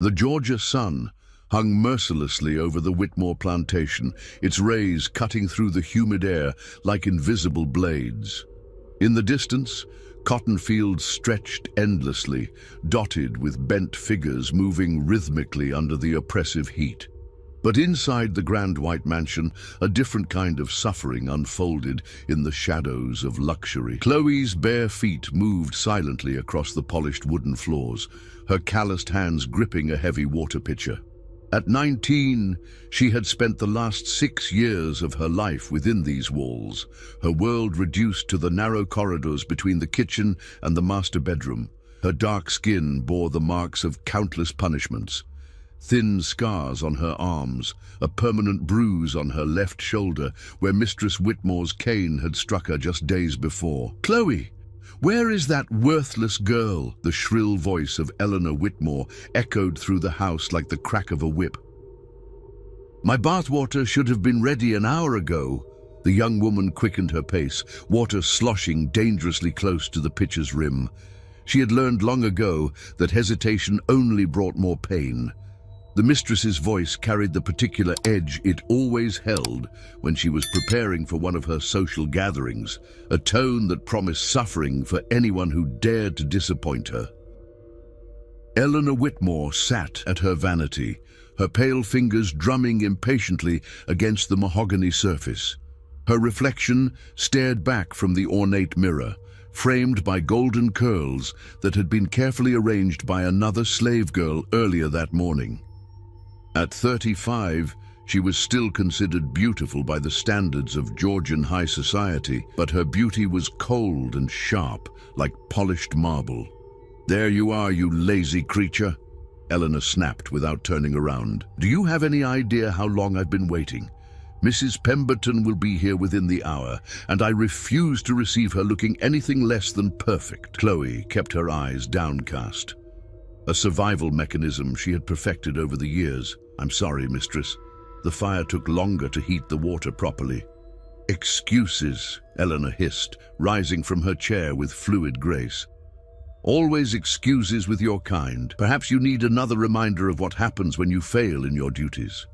The Georgia sun hung mercilessly over the Whitmore plantation, its rays cutting through the humid air like invisible blades. In the distance, cotton fields stretched endlessly, dotted with bent figures moving rhythmically under the oppressive heat. But inside the grand white mansion, a different kind of suffering unfolded in the shadows of luxury. Chloe's bare feet moved silently across the polished wooden floors, her calloused hands gripping a heavy water pitcher. At 19, she had spent the last 6 years of her life within these walls, her world reduced to the narrow corridors between the kitchen and the master bedroom. Her dark skin bore the marks of countless punishments. Thin scars on her arms, a permanent bruise on her left shoulder where Mistress Whitmore's cane had struck her just days before. "Chloe! Where is that worthless girl?" The shrill voice of Eleanor Whitmore echoed through the house like the crack of a whip. "My bathwater should have been ready an hour ago." The young woman quickened her pace, water sloshing dangerously close to the pitcher's rim. She had learned long ago that hesitation only brought more pain. The mistress's voice carried the particular edge it always held when she was preparing for one of her social gatherings, a tone that promised suffering for anyone who dared to disappoint her. Eleanor Whitmore sat at her vanity, her pale fingers drumming impatiently against the mahogany surface. Her reflection stared back from the ornate mirror, framed by golden curls that had been carefully arranged by another slave girl earlier that morning. At 35, she was still considered beautiful by the standards of Georgian high society, but her beauty was cold and sharp, like polished marble. "There you are, you lazy creature," Eleanor snapped without turning around. "Do you have any idea how long I've been waiting? Mrs. Pemberton will be here within the hour, and I refuse to receive her looking anything less than perfect." Chloe kept her eyes downcast, a survival mechanism she had perfected over the years. "I'm sorry, mistress. The fire took longer to heat the water properly." "Excuses," Eleanor hissed, rising from her chair with fluid grace. "Always excuses with your kind. Perhaps you need another reminder of what happens when you fail in your duties."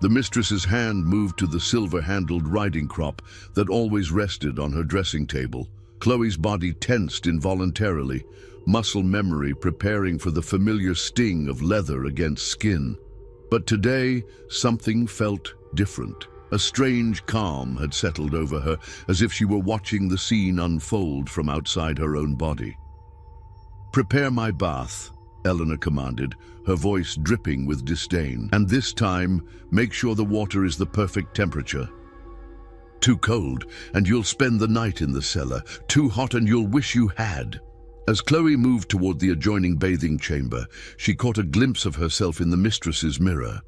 The mistress's hand moved to the silver-handled riding crop that always rested on her dressing table. Chloe's body tensed involuntarily, muscle memory preparing for the familiar sting of leather against skin. But today, something felt different. A strange calm had settled over her, as if she were watching the scene unfold from outside her own body. "Prepare my bath," Eleanor commanded, her voice dripping with disdain. "And this time, make sure the water is the perfect temperature. Too cold, and you'll spend the night in the cellar. Too hot, and you'll wish you had." As Chloe moved toward the adjoining bathing chamber, she caught a glimpse of herself in the mistress's mirror.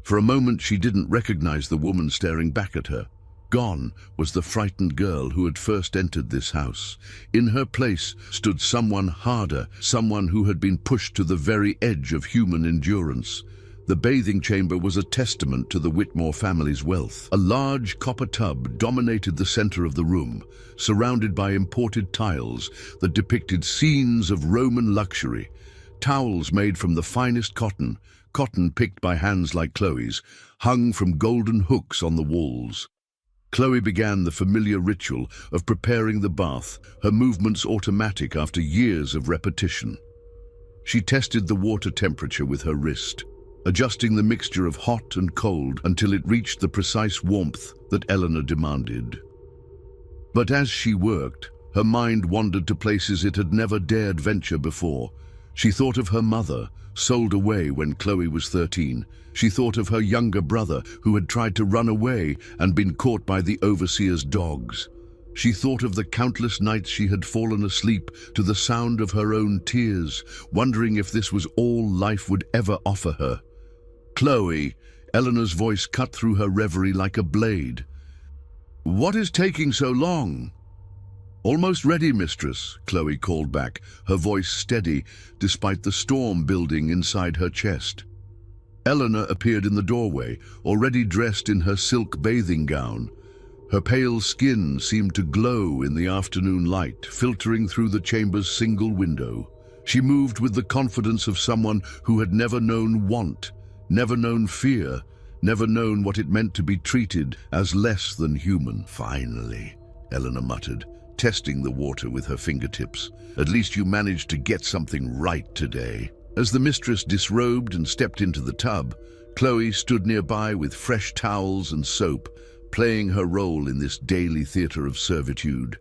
For a moment, she didn't recognize the woman staring back at her. Gone was the frightened girl who had first entered this house. In her place stood someone harder, someone who had been pushed to the very edge of human endurance. The bathing chamber was a testament to the Whitmore family's wealth. A large copper tub dominated the center of the room, surrounded by imported tiles that depicted scenes of Roman luxury. Towels made from the finest cotton picked by hands like Chloe's, hung from golden hooks on the walls. Chloe began the familiar ritual of preparing the bath, her movements automatic after years of repetition. She tested the water temperature with her wrist, adjusting the mixture of hot and cold until it reached the precise warmth that Eleanor demanded. But as she worked, her mind wandered to places it had never dared venture before. She thought of her mother, sold away when Chloe was 13. She thought of her younger brother, who had tried to run away and been caught by the overseer's dogs. She thought of the countless nights she had fallen asleep to the sound of her own tears, wondering if this was all life would ever offer her. "Chloe," Eleanor's voice cut through her reverie like a blade. "What is taking so long?" "Almost ready, mistress," Chloe called back, her voice steady despite the storm building inside her chest. Eleanor appeared in the doorway, already dressed in her silk bathing gown. Her pale skin seemed to glow in the afternoon light, filtering through the chamber's single window. She moved with the confidence of someone who had never known want, never known fear, never known what it meant to be treated as less than human. "Finally," Eleanor muttered, testing the water with her fingertips. "At least you managed to get something right today." As the mistress disrobed and stepped into the tub, Chloe stood nearby with fresh towels and soap, playing her role in this daily theater of servitude.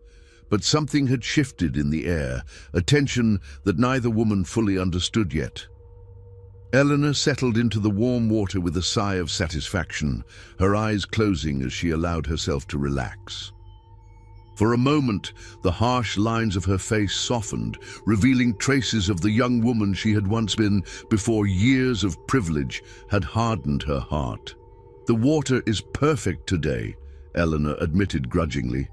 But something had shifted in the air, a tension that neither woman fully understood yet. Eleanor settled into the warm water with a sigh of satisfaction, her eyes closing as she allowed herself to relax. For a moment, the harsh lines of her face softened, revealing traces of the young woman she had once been before years of privilege had hardened her heart. "The water is perfect today," Eleanor admitted grudgingly.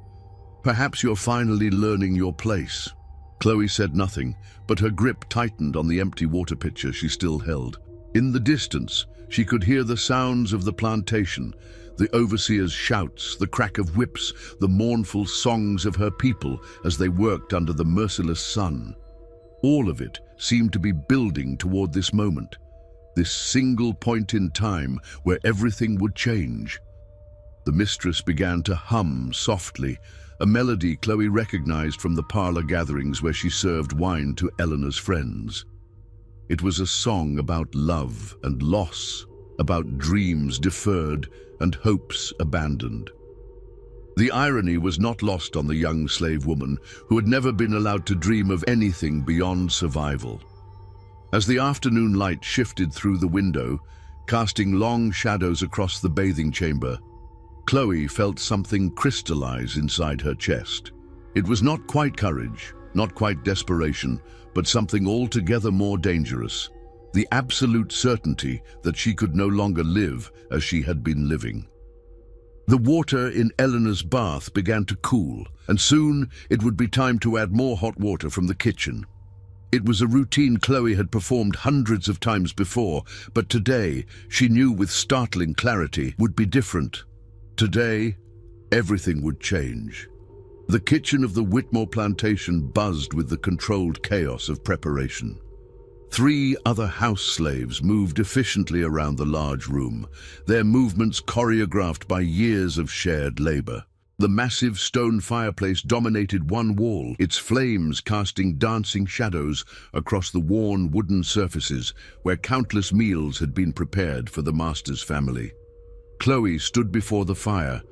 "Perhaps you're finally learning your place." Chloe said nothing, but her grip tightened on the empty water pitcher she still held. In the distance, she could hear the sounds of the plantation, the overseer's shouts, the crack of whips, the mournful songs of her people as they worked under the merciless sun. All of it seemed to be building toward this moment, this single point in time where everything would change. The mistress began to hum softly, a melody Chloe recognized from the parlor gatherings where she served wine to Eleanor's friends. It was a song about love and loss, about dreams deferred and hopes abandoned. The irony was not lost on the young slave woman, who had never been allowed to dream of anything beyond survival. As the afternoon light shifted through the window, casting long shadows across the bathing chamber, Chloe felt something crystallize inside her chest. It was not quite courage, not quite desperation, but something altogether more dangerous. The absolute certainty that she could no longer live as she had been living. The water in Eleanor's bath began to cool, and soon it would be time to add more hot water from the kitchen. It was a routine Chloe had performed hundreds of times before, but today, she knew with startling clarity, would be different. Today, everything would change. The kitchen of the Whitmore plantation buzzed with the controlled chaos of preparation. 3 other house slaves moved efficiently around the large room, their movements choreographed by years of shared labor. The massive stone fireplace dominated one wall, its flames casting dancing shadows across the worn wooden surfaces where countless meals had been prepared for the master's family. Chloe stood before the fire,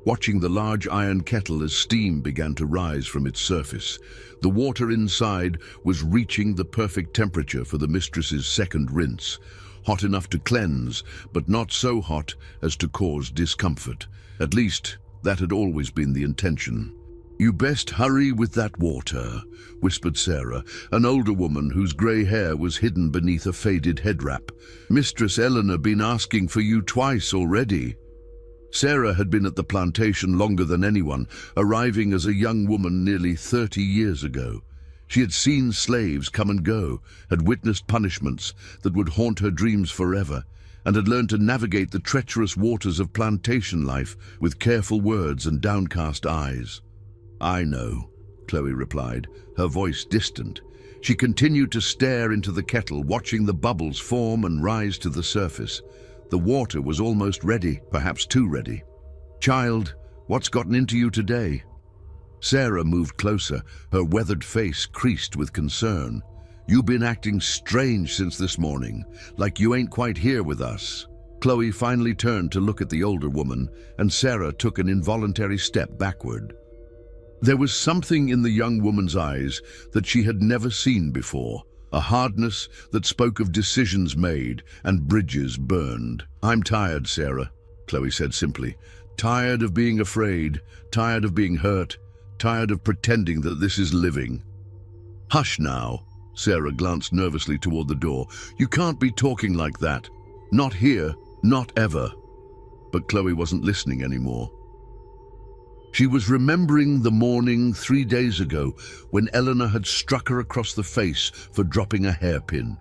watching the large iron kettle as steam began to rise from its surface. The water inside was reaching the perfect temperature for the mistress's second rinse, hot enough to cleanse, but not so hot as to cause discomfort. At least, that had always been the intention. "You best hurry with that water," whispered Sarah, an older woman whose grey hair was hidden beneath a faded head wrap. "Mistress Eleanor been asking for you twice already." Sarah had been at the plantation longer than anyone, arriving as a young woman nearly 30 years ago. She had seen slaves come and go, had witnessed punishments that would haunt her dreams forever, and had learned to navigate the treacherous waters of plantation life with careful words and downcast eyes. "I know," Chloe replied, her voice distant. She continued to stare into the kettle, watching the bubbles form and rise to the surface. The water was almost ready, perhaps too ready. "Child, what's gotten into you today?" Sarah moved closer, her weathered face creased with concern. "You been acting strange since this morning, like you ain't quite here with us." Chloe finally turned to look at the older woman, and Sarah took an involuntary step backward. There was something in the young woman's eyes that she had never seen before, a hardness that spoke of decisions made and bridges burned. "I'm tired, Sarah," Chloe said simply. "Tired of being afraid, tired of being hurt, tired of pretending that this is living." "Hush now." Sarah glanced nervously toward the door. "You can't be talking like that. Not here, not ever." But Chloe wasn't listening anymore. She was remembering the morning 3 days ago when Eleanor had struck her across the face for dropping a hairpin.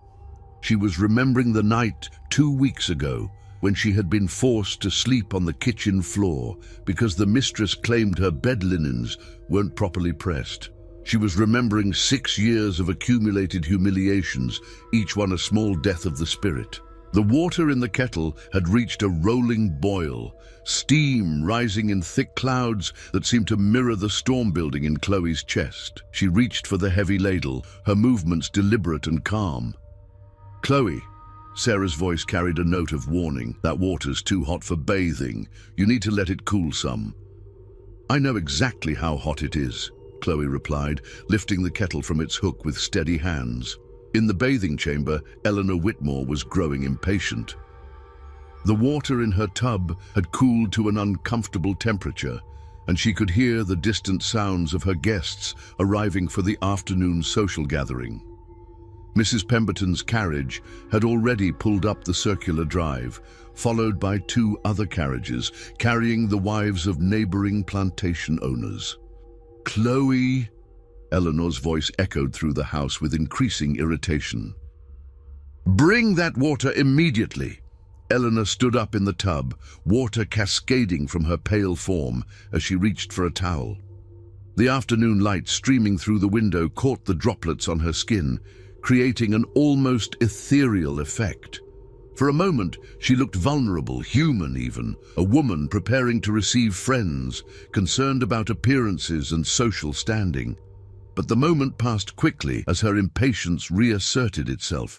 She was remembering the night 2 weeks ago when she had been forced to sleep on the kitchen floor because the mistress claimed her bed linens weren't properly pressed. She was remembering 6 years of accumulated humiliations, each one a small death of the spirit. The water in the kettle had reached a rolling boil, steam rising in thick clouds that seemed to mirror the storm building in Chloe's chest. She reached for the heavy ladle, her movements deliberate and calm. "Chloe," Sarah's voice carried a note of warning. "That water's too hot for bathing. You need to let it cool some." "I know exactly how hot it is," Chloe replied, lifting the kettle from its hook with steady hands. In the bathing chamber, Eleanor Whitmore was growing impatient. The water in her tub had cooled to an uncomfortable temperature, and she could hear the distant sounds of her guests arriving for the afternoon social gathering. Mrs. Pemberton's carriage had already pulled up the circular drive, followed by 2 other carriages carrying the wives of neighboring plantation owners. "Chloe," Eleanor's voice echoed through the house with increasing irritation. "Bring that water immediately." Eleanor stood up in the tub, water cascading from her pale form as she reached for a towel. The afternoon light streaming through the window caught the droplets on her skin, creating an almost ethereal effect. For a moment, she looked vulnerable, human even, a woman preparing to receive friends, concerned about appearances and social standing. But the moment passed quickly as her impatience reasserted itself.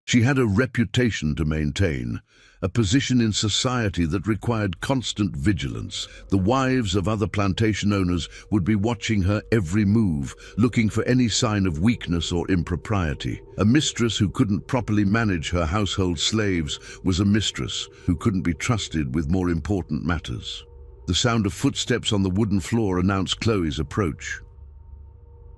She had a reputation to maintain, a position in society that required constant vigilance. The wives of other plantation owners would be watching her every move, looking for any sign of weakness or impropriety. A mistress who couldn't properly manage her household slaves was a mistress who couldn't be trusted with more important matters. The sound of footsteps on the wooden floor announced Chloe's approach.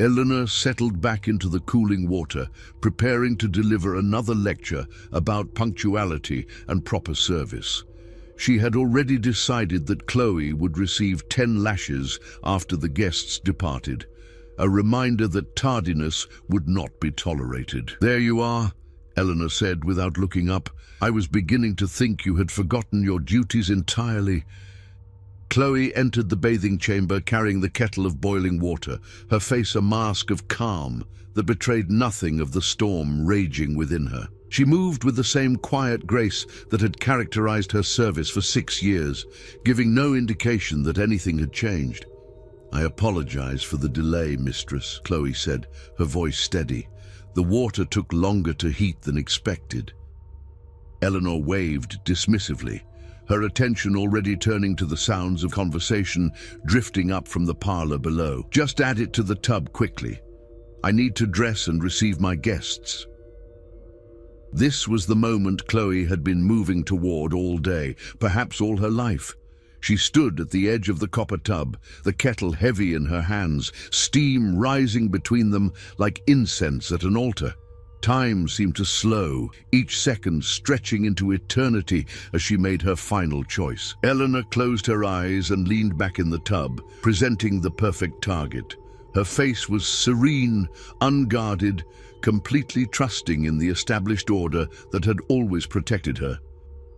Eleanor settled back into the cooling water, preparing to deliver another lecture about punctuality and proper service. She had already decided that Chloe would receive 10 lashes after the guests departed, a reminder that tardiness would not be tolerated. "There you are," Eleanor said without looking up. "I was beginning to think you had forgotten your duties entirely." Chloe entered the bathing chamber carrying the kettle of boiling water, her face a mask of calm that betrayed nothing of the storm raging within her. She moved with the same quiet grace that had characterized her service for 6 years, giving no indication that anything had changed. "I apologize for the delay, mistress," Chloe said, her voice steady. "The water took longer to heat than expected." Eleanor waved dismissively, her attention already turning to the sounds of conversation drifting up from the parlor below. "Just add it to the tub quickly. I need to dress and receive my guests." This was the moment Chloe had been moving toward all day, perhaps all her life. She stood at the edge of the copper tub, the kettle heavy in her hands, steam rising between them like incense at an altar. Time seemed to slow, each second stretching into eternity as she made her final choice. Eleanor closed her eyes and leaned back in the tub, presenting the perfect target. Her face was serene, unguarded, completely trusting in the established order that had always protected her.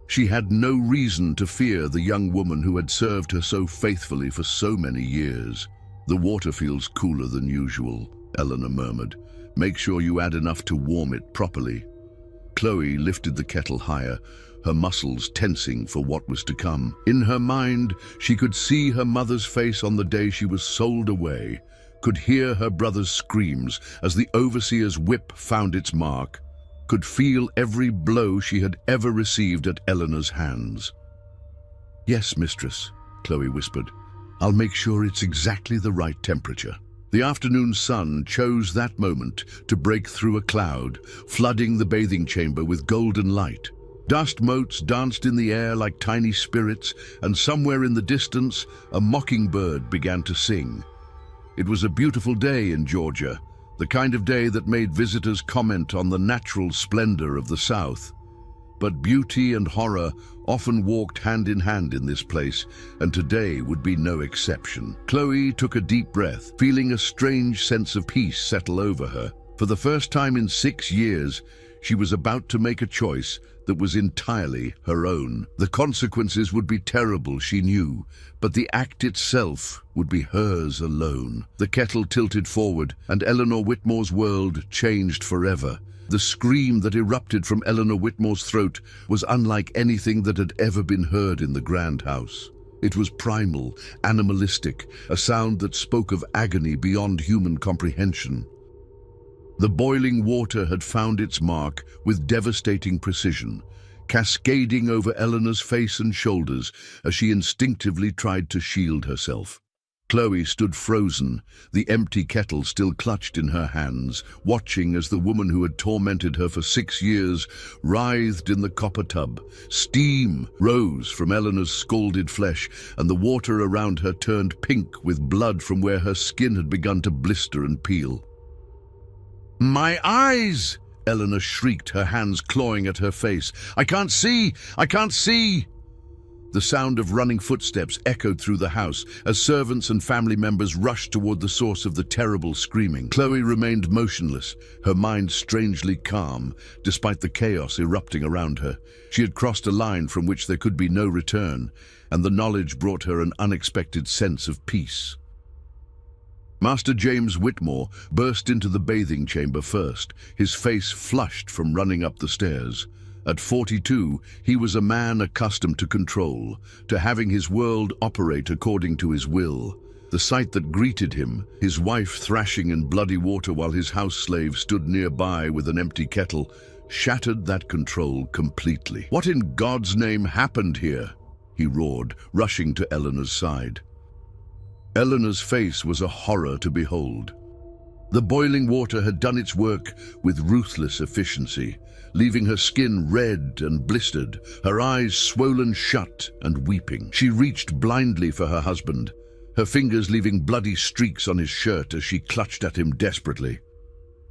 She had no reason to fear the young woman who had served her so faithfully for so many years. "The water feels cooler than usual," Eleanor murmured. "Make sure you add enough to warm it properly." Chloe lifted the kettle higher, her muscles tensing for what was to come. In her mind, she could see her mother's face on the day she was sold away, could hear her brother's screams as the overseer's whip found its mark, could feel every blow she had ever received at Eleanor's hands. "Yes, mistress," Chloe whispered. "I'll make sure it's exactly the right temperature." The afternoon sun chose that moment to break through a cloud, flooding the bathing chamber with golden light. Dust motes danced in the air like tiny spirits, and somewhere in the distance, a mockingbird began to sing. It was a beautiful day in Georgia, the kind of day that made visitors comment on the natural splendor of the South. But beauty and horror often walked hand in hand in this place, and today would be no exception. Chloe took a deep breath, feeling a strange sense of peace settle over her. For the first time in 6 years, She was about to make a choice that was entirely her own. The consequences would be terrible, she knew, but the act itself would be hers alone. The kettle tilted forward, and Eleanor Whitmore's world changed forever. The scream that erupted from Eleanor Whitmore's throat was unlike anything that had ever been heard in the grand house. It was primal, animalistic, a sound that spoke of agony beyond human comprehension. The boiling water had found its mark with devastating precision, cascading over Eleanor's face and shoulders as she instinctively tried to shield herself. Chloe stood frozen, the empty kettle still clutched in her hands, watching as the woman who had tormented her for 6 years writhed in the copper tub. Steam rose from Eleanor's scalded flesh, and the water around her turned pink with blood from where her skin had begun to blister and peel. "My eyes!" Eleanor shrieked, her hands clawing at her face. "I can't see! I can't see!" The sound of running footsteps echoed through the house as servants and family members rushed toward the source of the terrible screaming. Chloe remained motionless, her mind strangely calm, despite the chaos erupting around her. She had crossed a line from which there could be no return, and the knowledge brought her an unexpected sense of peace. Master James Whitmore burst into the bathing chamber first, his face flushed from running up the stairs. At 42, he was a man accustomed to control, to having his world operate according to his will. The sight that greeted him, his wife thrashing in bloody water while his house slave stood nearby with an empty kettle, shattered that control completely. "What in God's name happened here?" he roared, rushing to Eleanor's side. Eleanor's face was a horror to behold. The boiling water had done its work with ruthless efficiency, leaving her skin red and blistered, her eyes swollen shut and weeping. She reached blindly for her husband, her fingers leaving bloody streaks on his shirt as she clutched at him desperately.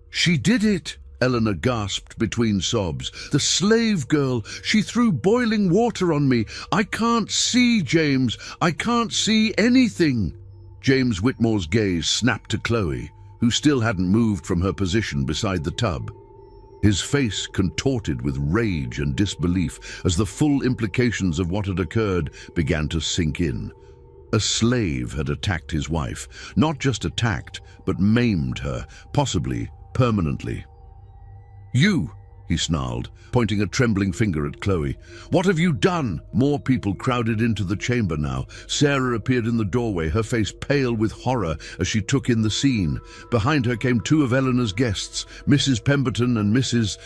"She did it!" Eleanor gasped between sobs. "The slave girl! She threw boiling water on me! I can't see, James! I can't see anything!" James Whitmore's gaze snapped to Chloe, who still hadn't moved from her position beside the tub. His face contorted with rage and disbelief as the full implications of what had occurred began to sink in. A slave had attacked his wife, not just attacked, but maimed her, possibly permanently. "You!" he snarled, pointing a trembling finger at Chloe. "What have you done?" More people crowded into the chamber now. Sarah appeared in the doorway, her face pale with horror as she took in the scene. Behind her came 2 of Eleanor's guests, Mrs. Pemberton and Mrs.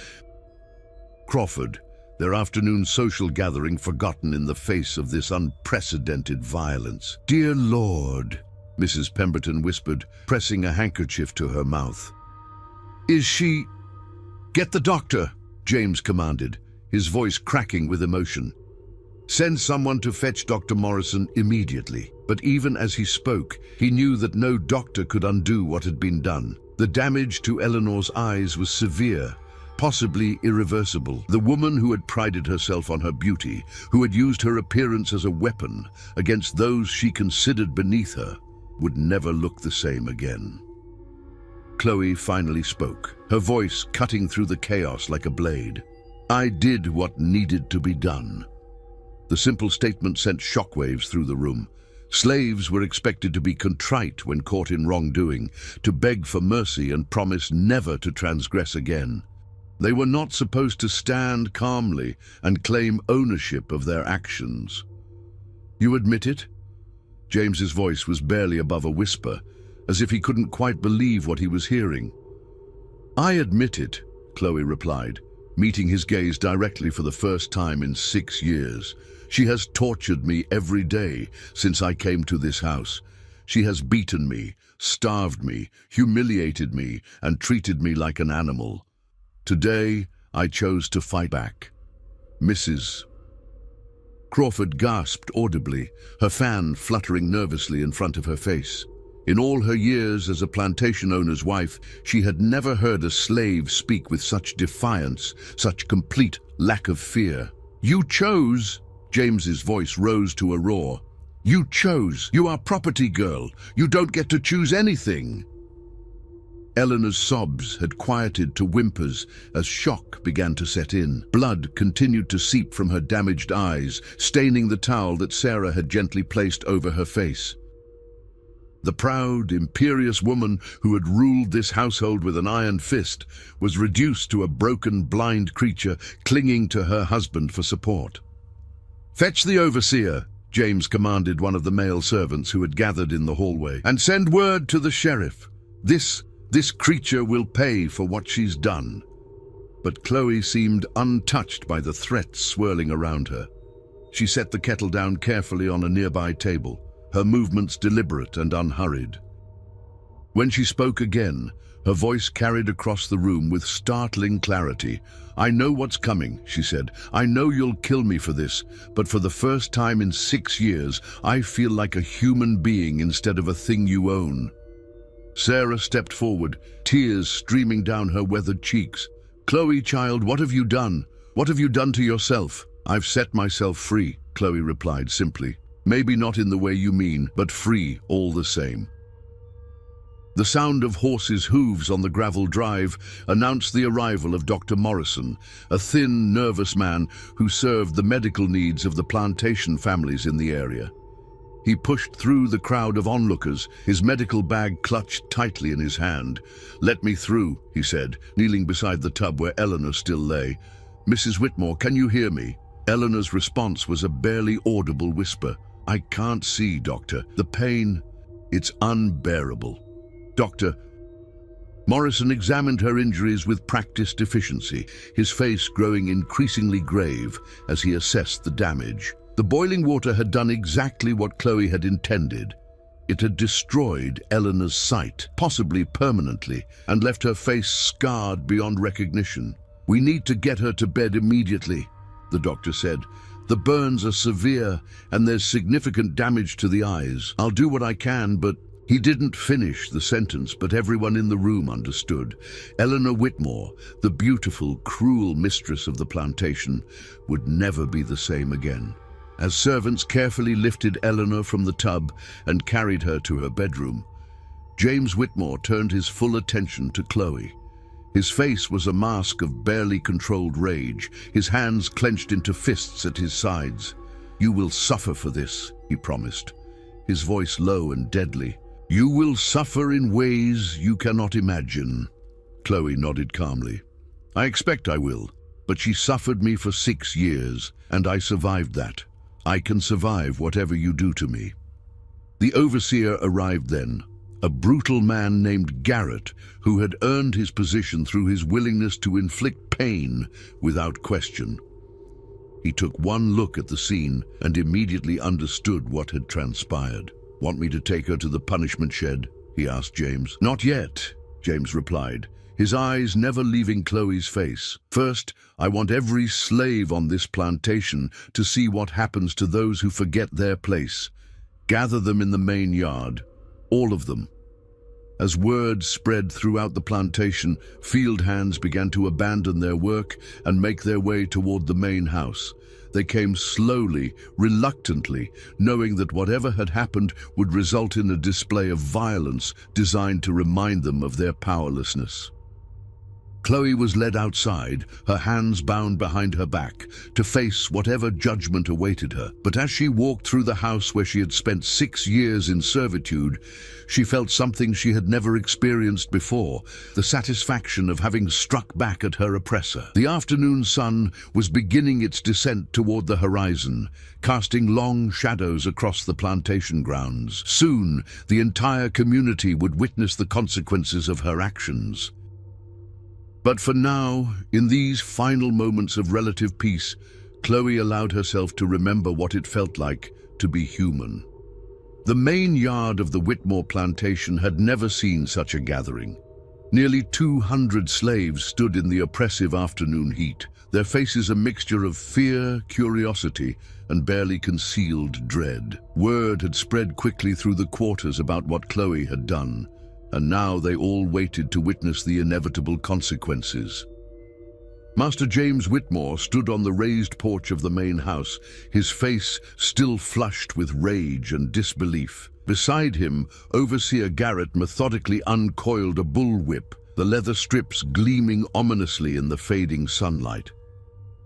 Crawford, their afternoon social gathering forgotten in the face of this unprecedented violence. "Dear Lord," Mrs. Pemberton whispered, pressing a handkerchief to her mouth. "Is she—" "Get the doctor," James commanded, his voice cracking with emotion. "Send someone to fetch Dr. Morrison immediately." But even as he spoke, he knew that no doctor could undo what had been done. The damage to Eleanor's eyes was severe, possibly irreversible. The woman who had prided herself on her beauty, who had used her appearance as a weapon against those she considered beneath her, would never look the same again. Chloe finally spoke, her voice cutting through the chaos like a blade. "I did what needed to be done." The simple statement sent shockwaves through the room. Slaves were expected to be contrite when caught in wrongdoing, to beg for mercy and promise never to transgress again. They were not supposed to stand calmly and claim ownership of their actions. "You admit it?" James's voice was barely above a whisper, as if he couldn't quite believe what he was hearing. "I admit it," Chloe replied, meeting his gaze directly for the first time in 6 years. "She has tortured me every day since I came to this house. She has beaten me, starved me, humiliated me, and treated me like an animal. Today, I chose to fight back." Mrs. Crawford gasped audibly, her fan fluttering nervously in front of her face. In all her years as a plantation owner's wife, she had never heard a slave speak with such defiance, such complete lack of fear. "You chose," James's voice rose to a roar. "You chose. You are property, girl. You don't get to choose anything." Eleanor's sobs had quieted to whimpers as shock began to set in. Blood continued to seep from her damaged eyes, staining the towel that Sarah had gently placed over her face. The proud, imperious woman who had ruled this household with an iron fist was reduced to a broken, blind creature clinging to her husband for support. "Fetch the overseer," James commanded one of the male servants who had gathered in the hallway, "and send word to the sheriff. This creature will pay for what she's done." But Chloe seemed untouched by the threats swirling around her. She set the kettle down carefully on a nearby table, her movements deliberate and unhurried. When she spoke again, her voice carried across the room with startling clarity. "I know what's coming," she said. "I know you'll kill me for this, but for the first time in 6 years, I feel like a human being instead of a thing you own." Sarah stepped forward, tears streaming down her weathered cheeks. "Chloe, child, what have you done? What have you done to yourself?" "I've set myself free," Chloe replied simply. "Maybe not in the way you mean, but free all the same." The sound of horses' hooves on the gravel drive announced the arrival of Dr. Morrison, a thin, nervous man who served the medical needs of the plantation families in the area. He pushed through the crowd of onlookers, his medical bag clutched tightly in his hand. "Let me through," he said, kneeling beside the tub where Eleanor still lay. "Mrs. Whitmore, can you hear me?" Eleanor's response was a barely audible whisper. "I can't see, Doctor. The pain, it's unbearable." "Doctor..." Morrison examined her injuries with practiced efficiency, his face growing increasingly grave as he assessed the damage. The boiling water had done exactly what Chloe had intended. It had destroyed Eleanor's sight, possibly permanently, and left her face scarred beyond recognition. "We need to get her to bed immediately," the doctor said. "The burns are severe, and there's significant damage to the eyes. I'll do what I can, but..." He didn't finish the sentence, but everyone in the room understood. Eleanor Whitmore, the beautiful, cruel mistress of the plantation, would never be the same again. As servants carefully lifted Eleanor from the tub and carried her to her bedroom, James Whitmore turned his full attention to Chloe. His face was a mask of barely controlled rage, his hands clenched into fists at his sides. "You will suffer for this," he promised, his voice low and deadly. "You will suffer in ways you cannot imagine." Chloe nodded calmly. "I expect I will, but she suffered me for 6 years, and I survived that. I can survive whatever you do to me." The overseer arrived then, a brutal man named Garrett, who had earned his position through his willingness to inflict pain without question. He took one look at the scene and immediately understood what had transpired. "Want me to take her to the punishment shed?" he asked James. "Not yet," James replied, his eyes never leaving Chloe's face. "First, I want every slave on this plantation to see what happens to those who forget their place. Gather them in the main yard, all of them." As word spread throughout the plantation, field hands began to abandon their work and make their way toward the main house. They came slowly, reluctantly, knowing that whatever had happened would result in a display of violence designed to remind them of their powerlessness. Chloe was led outside, her hands bound behind her back, to face whatever judgment awaited her. But as she walked through the house where she had spent 6 years in servitude, she felt something she had never experienced before, the satisfaction of having struck back at her oppressor. The afternoon sun was beginning its descent toward the horizon, casting long shadows across the plantation grounds. Soon, the entire community would witness the consequences of her actions. But for now, in these final moments of relative peace, Chloe allowed herself to remember what it felt like to be human. The main yard of the Whitmore plantation had never seen such a gathering. Nearly 200 slaves stood in the oppressive afternoon heat, their faces a mixture of fear, curiosity, and barely concealed dread. Word had spread quickly through the quarters about what Chloe had done, and now they all waited to witness the inevitable consequences. Master James Whitmore stood on the raised porch of the main house, his face still flushed with rage and disbelief. Beside him, Overseer Garrett methodically uncoiled a bullwhip, the leather strips gleaming ominously in the fading sunlight.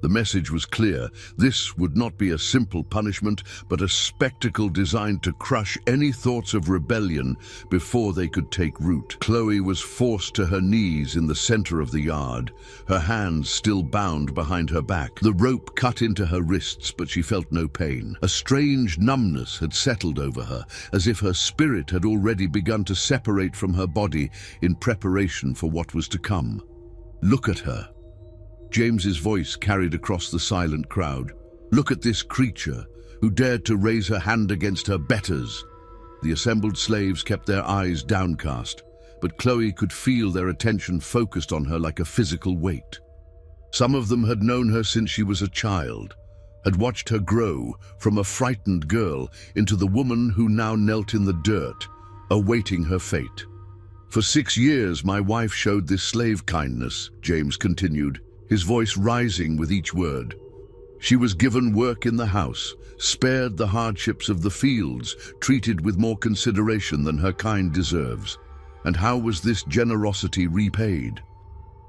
The message was clear. This would not be a simple punishment, but a spectacle designed to crush any thoughts of rebellion before they could take root. Chloe was forced to her knees in the center of the yard, her hands still bound behind her back. The rope cut into her wrists, but she felt no pain. A strange numbness had settled over her, as if her spirit had already begun to separate from her body in preparation for what was to come. "Look at her." James's voice carried across the silent crowd. "Look at this creature who dared to raise her hand against her betters." The assembled slaves kept their eyes downcast, but Chloe could feel their attention focused on her like a physical weight. Some of them had known her since she was a child, had watched her grow from a frightened girl into the woman who now knelt in the dirt, awaiting her fate. "For 6 years my wife showed this slave kindness," James continued, his voice rising with each word. "She was given work in the house, spared the hardships of the fields, treated with more consideration than her kind deserves. And how was this generosity repaid?"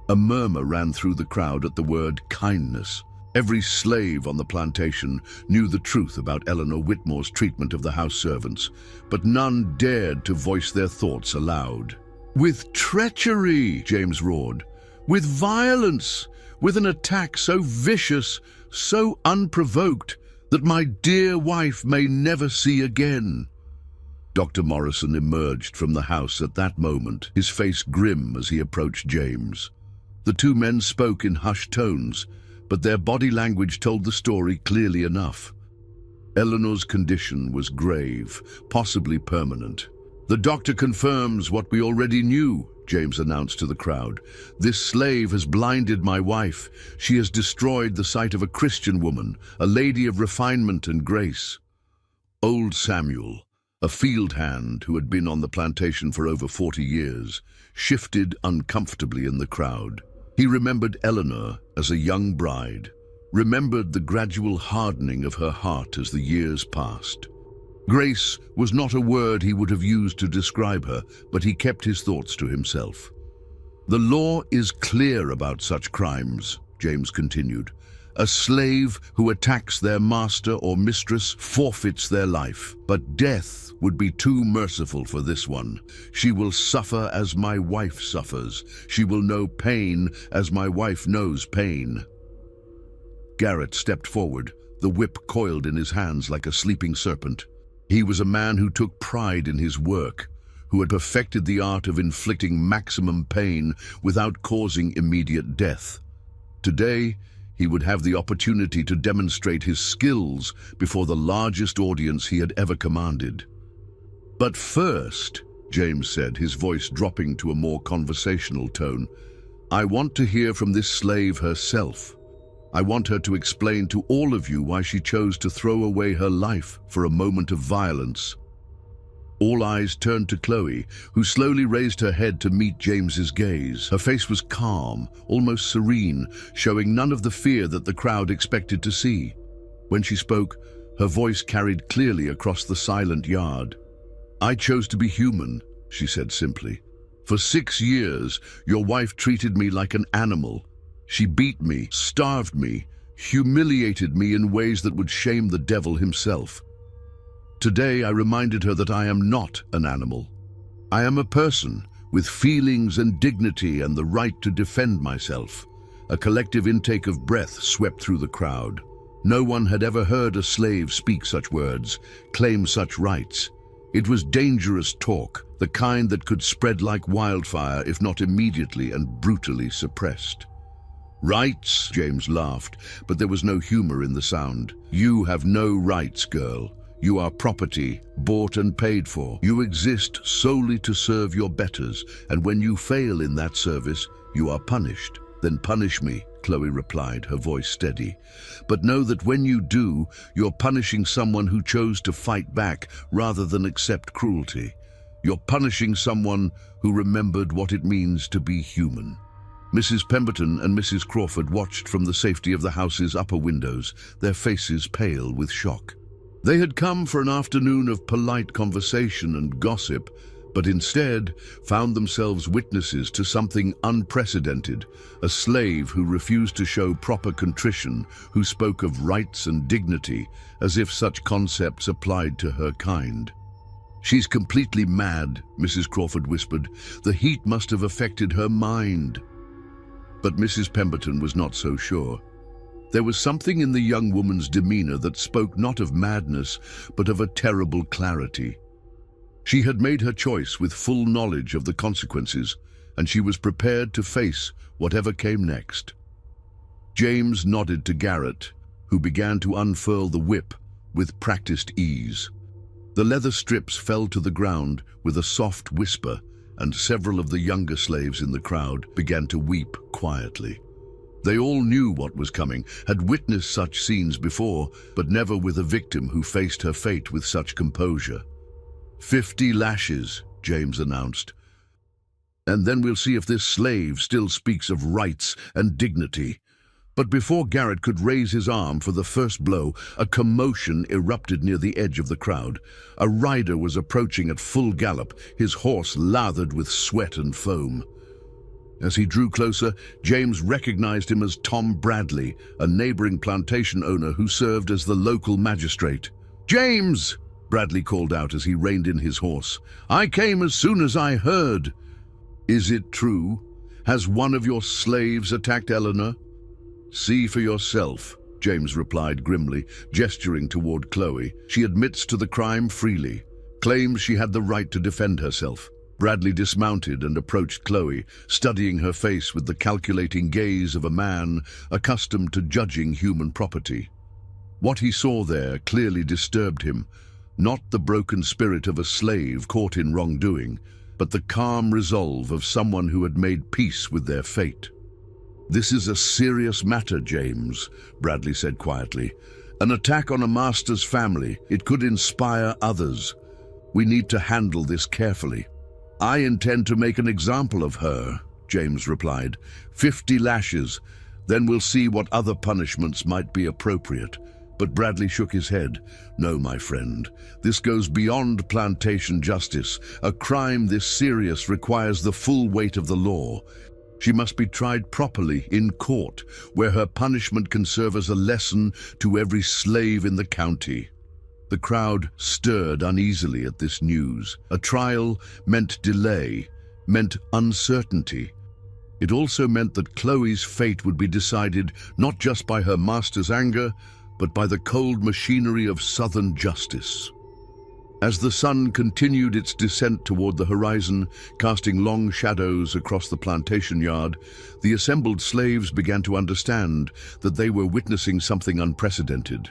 A murmur ran through the crowd at the word kindness. Every slave on the plantation knew the truth about Eleanor Whitmore's treatment of the house servants, but none dared to voice their thoughts aloud. "With treachery," James roared, "with violence, with an attack so vicious, so unprovoked, that my dear wife may never see again." Dr. Morrison emerged from the house at that moment, his face grim as he approached James. The two men spoke in hushed tones, but their body language told the story clearly enough. Eleanor's condition was grave, possibly permanent. "The doctor confirms what we already knew," James announced to the crowd. "This slave has blinded my wife. She has destroyed the sight of a Christian woman, a lady of refinement and grace." Old Samuel, a field hand who had been on the plantation for over 40 years, shifted uncomfortably in the crowd. He remembered Eleanor as a young bride, remembered the gradual hardening of her heart as the years passed. Grace was not a word he would have used to describe her, but he kept his thoughts to himself. "The law is clear about such crimes," James continued. "A slave who attacks their master or mistress forfeits their life, but death would be too merciful for this one. She will suffer as my wife suffers. She will know pain as my wife knows pain." Garrett stepped forward, the whip coiled in his hands like a sleeping serpent. He was a man who took pride in his work, who had perfected the art of inflicting maximum pain without causing immediate death. Today, he would have the opportunity to demonstrate his skills before the largest audience he had ever commanded. "But first," James said, his voice dropping to a more conversational tone, "I want to hear from this slave herself. I want her to explain to all of you why she chose to throw away her life for a moment of violence." All eyes turned to Chloe, who slowly raised her head to meet James's gaze. Her face was calm, almost serene, showing none of the fear that the crowd expected to see. When she spoke, her voice carried clearly across the silent yard. "I chose to be human," she said simply. "For 6 years, your wife treated me like an animal. She beat me, starved me, humiliated me in ways that would shame the devil himself. Today I reminded her that I am not an animal. I am a person with feelings and dignity and the right to defend myself." A collective intake of breath swept through the crowd. No one had ever heard a slave speak such words, claim such rights. It was dangerous talk, the kind that could spread like wildfire if not immediately and brutally suppressed. "Rights?" James laughed, but there was no humor in the sound. "You have no rights, girl. You are property, bought and paid for. You exist solely to serve your betters, and when you fail in that service, you are punished." "Then punish me," Chloe replied, her voice steady. "But know that when you do, you're punishing someone who chose to fight back rather than accept cruelty. You're punishing someone who remembered what it means to be human." Mrs. Pemberton and Mrs. Crawford watched from the safety of the house's upper windows, their faces pale with shock. They had come for an afternoon of polite conversation and gossip, but instead found themselves witnesses to something unprecedented, a slave who refused to show proper contrition, who spoke of rights and dignity as if such concepts applied to her kind. "She's completely mad," Mrs. Crawford whispered. "The heat must have affected her mind." But Mrs. Pemberton was not so sure. There was something in the young woman's demeanor that spoke not of madness, but of a terrible clarity. She had made her choice with full knowledge of the consequences, and she was prepared to face whatever came next. James nodded to Garrett, who began to unfurl the whip with practiced ease. The leather strips fell to the ground with a soft whisper, and several of the younger slaves in the crowd began to weep quietly. They all knew what was coming, had witnessed such scenes before, but never with a victim who faced her fate with such composure. 50 lashes, James announced. "And then we'll see if this slave still speaks of rights and dignity." But before Garrett could raise his arm for the first blow, a commotion erupted near the edge of the crowd. A rider was approaching at full gallop, his horse lathered with sweat and foam. As he drew closer, James recognized him as Tom Bradley, a neighboring plantation owner who served as the local magistrate. "James!" Bradley called out as he reined in his horse. "I came as soon as I heard." "Is it true? Has one of your slaves attacked Eleanor?" "See for yourself," James replied grimly, gesturing toward Chloe. "She admits to the crime freely, claims she had the right to defend herself." Bradley dismounted and approached Chloe, studying her face with the calculating gaze of a man accustomed to judging human property. What he saw there clearly disturbed him, not the broken spirit of a slave caught in wrongdoing, but the calm resolve of someone who had made peace with their fate. "This is a serious matter, James," Bradley said quietly. "An attack on a master's family. It could inspire others. We need to handle this carefully." "I intend to make an example of her," James replied. 50 lashes, then we'll see what other punishments might be appropriate." But Bradley shook his head. "No, my friend. This goes beyond plantation justice. A crime this serious requires the full weight of the law. She must be tried properly in court, where her punishment can serve as a lesson to every slave in the county." The crowd stirred uneasily at this news. A trial meant delay, meant uncertainty. It also meant that Chloe's fate would be decided not just by her master's anger, but by the cold machinery of Southern justice. As the sun continued its descent toward the horizon, casting long shadows across the plantation yard, the assembled slaves began to understand that they were witnessing something unprecedented.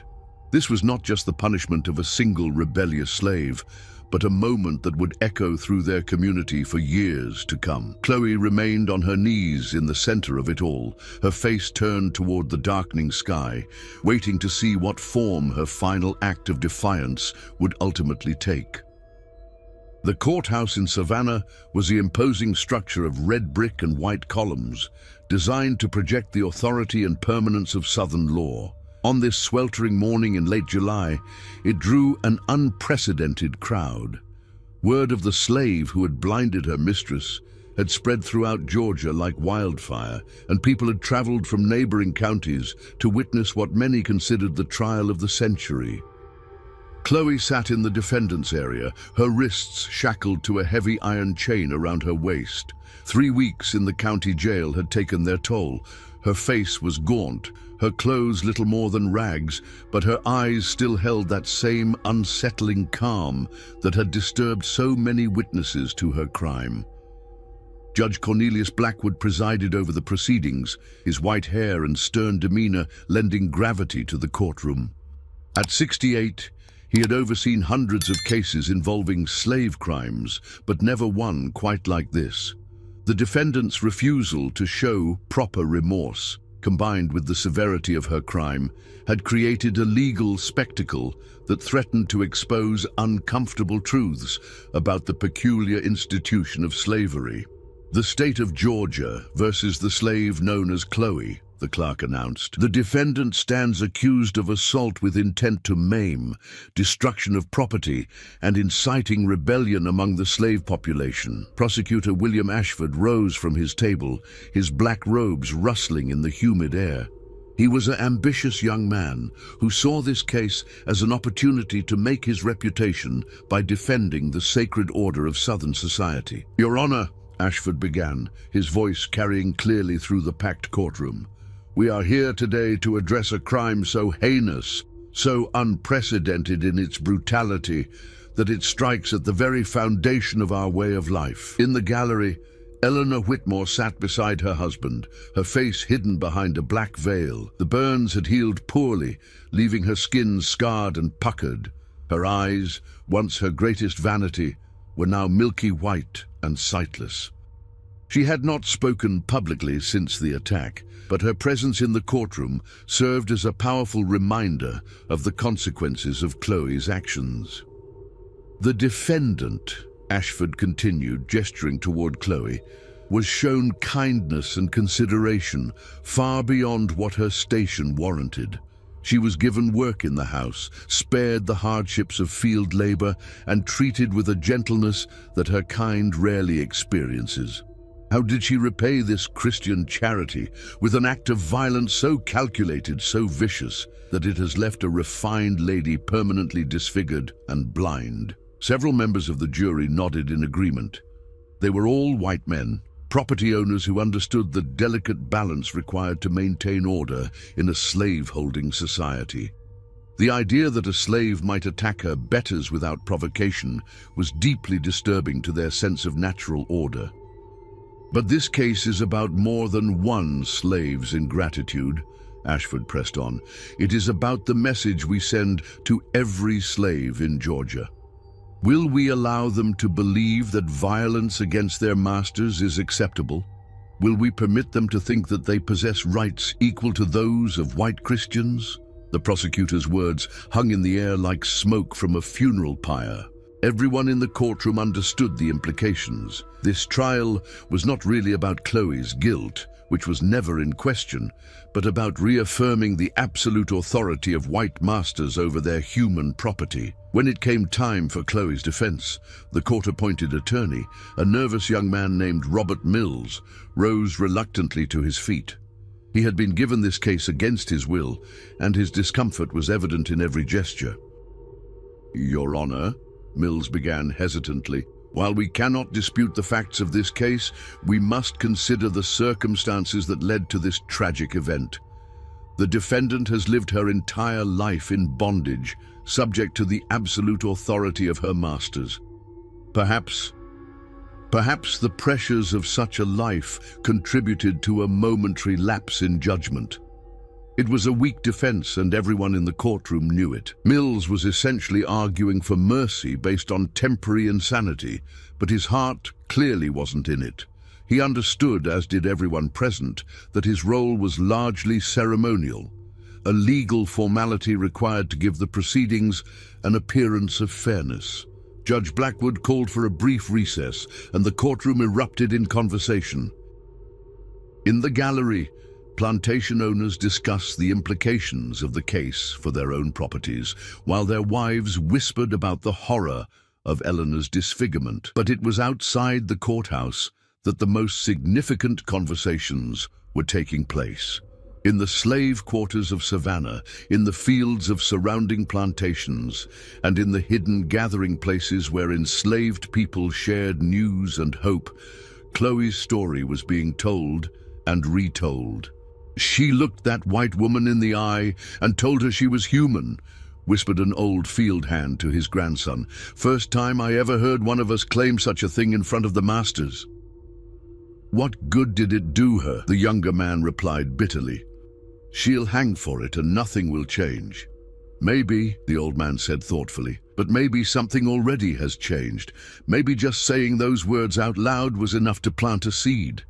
This was not just the punishment of a single rebellious slave, but a moment that would echo through their community for years to come. Chloe remained on her knees in the center of it all, her face turned toward the darkening sky, waiting to see what form her final act of defiance would ultimately take. The courthouse in Savannah was the imposing structure of red brick and white columns, designed to project the authority and permanence of Southern law. On this sweltering morning in late July, it drew an unprecedented crowd. Word of the slave who had blinded her mistress had spread throughout Georgia like wildfire, and people had traveled from neighboring counties to witness what many considered the trial of the century. Chloe sat in the defendant's area, her wrists shackled to a heavy iron chain around her waist. 3 weeks in the county jail had taken their toll. Her face was gaunt, her clothes little more than rags, but her eyes still held that same unsettling calm that had disturbed so many witnesses to her crime. Judge Cornelius Blackwood presided over the proceedings, his white hair and stern demeanor lending gravity to the courtroom. At 68, he had overseen hundreds of cases involving slave crimes, but never one quite like this. The defendant's refusal to show proper remorse, combined with the severity of her crime, had created a legal spectacle that threatened to expose uncomfortable truths about the peculiar institution of slavery. The state of Georgia versus the slave known as Chloe. the clerk announced. "The defendant stands accused of assault with intent to maim, destruction of property, and inciting rebellion among the slave population." Prosecutor William Ashford rose from his table, his black robes rustling in the humid air. He was an ambitious young man who saw this case as an opportunity to make his reputation by defending the sacred order of Southern society. "Your Honor," Ashford began, his voice carrying clearly through the packed courtroom, "we are here today to address a crime so heinous, so unprecedented in its brutality, that it strikes at the very foundation of our way of life." In the gallery, Eleanor Whitmore sat beside her husband, her face hidden behind a black veil. The burns had healed poorly, leaving her skin scarred and puckered. Her eyes, once her greatest vanity, were now milky white and sightless. She had not spoken publicly since the attack, but her presence in the courtroom served as a powerful reminder of the consequences of Chloe's actions. "The defendant," Ashford continued, gesturing toward Chloe, "was shown kindness and consideration far beyond what her station warranted. She was given work in the house, spared the hardships of field labor, and treated with a gentleness that her kind rarely experiences. How did she repay this Christian charity with an act of violence so calculated, so vicious, that it has left a refined lady permanently disfigured and blind?" Several members of the jury nodded in agreement. They were all white men, property owners who understood the delicate balance required to maintain order in a slave-holding society. The idea that a slave might attack her betters without provocation was deeply disturbing to their sense of natural order. "But this case is about more than one slave's ingratitude," Ashford pressed on. "It is about the message we send to every slave in Georgia. Will we allow them to believe that violence against their masters is acceptable? Will we permit them to think that they possess rights equal to those of white Christians?" The prosecutor's words hung in the air like smoke from a funeral pyre. Everyone in the courtroom understood the implications. This trial was not really about Chloe's guilt, which was never in question, but about reaffirming the absolute authority of white masters over their human property. When it came time for Chloe's defense, the court-appointed attorney, a nervous young man named Robert Mills, rose reluctantly to his feet. He had been given this case against his will, and his discomfort was evident in every gesture. "Your Honor," Mills began hesitantly, "while we cannot dispute the facts of this case, we must consider the circumstances that led to this tragic event. The defendant has lived her entire life in bondage, subject to the absolute authority of her masters. Perhaps the pressures of such a life contributed to a momentary lapse in judgment. It was a weak defense, and everyone in the courtroom knew it. Mills was essentially arguing for mercy based on temporary insanity, but his heart clearly wasn't in it. He understood, as did everyone present, that his role was largely ceremonial, a legal formality required to give the proceedings an appearance of fairness. Judge Blackwood called for a brief recess, and the courtroom erupted in conversation. In the gallery, plantation owners discussed the implications of the case for their own properties, while their wives whispered about the horror of Eleanor's disfigurement. But it was outside the courthouse that the most significant conversations were taking place. In the slave quarters of Savannah, in the fields of surrounding plantations, and in the hidden gathering places where enslaved people shared news and hope, Chloe's story was being told and retold. "She looked that white woman in the eye and told her she was human," whispered an old field hand to his grandson. "First time I ever heard one of us claim such a thing in front of the masters." "What good did it do her?" the younger man replied bitterly. "She'll hang for it and nothing will change." "Maybe," the old man said thoughtfully, "but maybe something already has changed. Maybe just saying those words out loud was enough to plant a seed."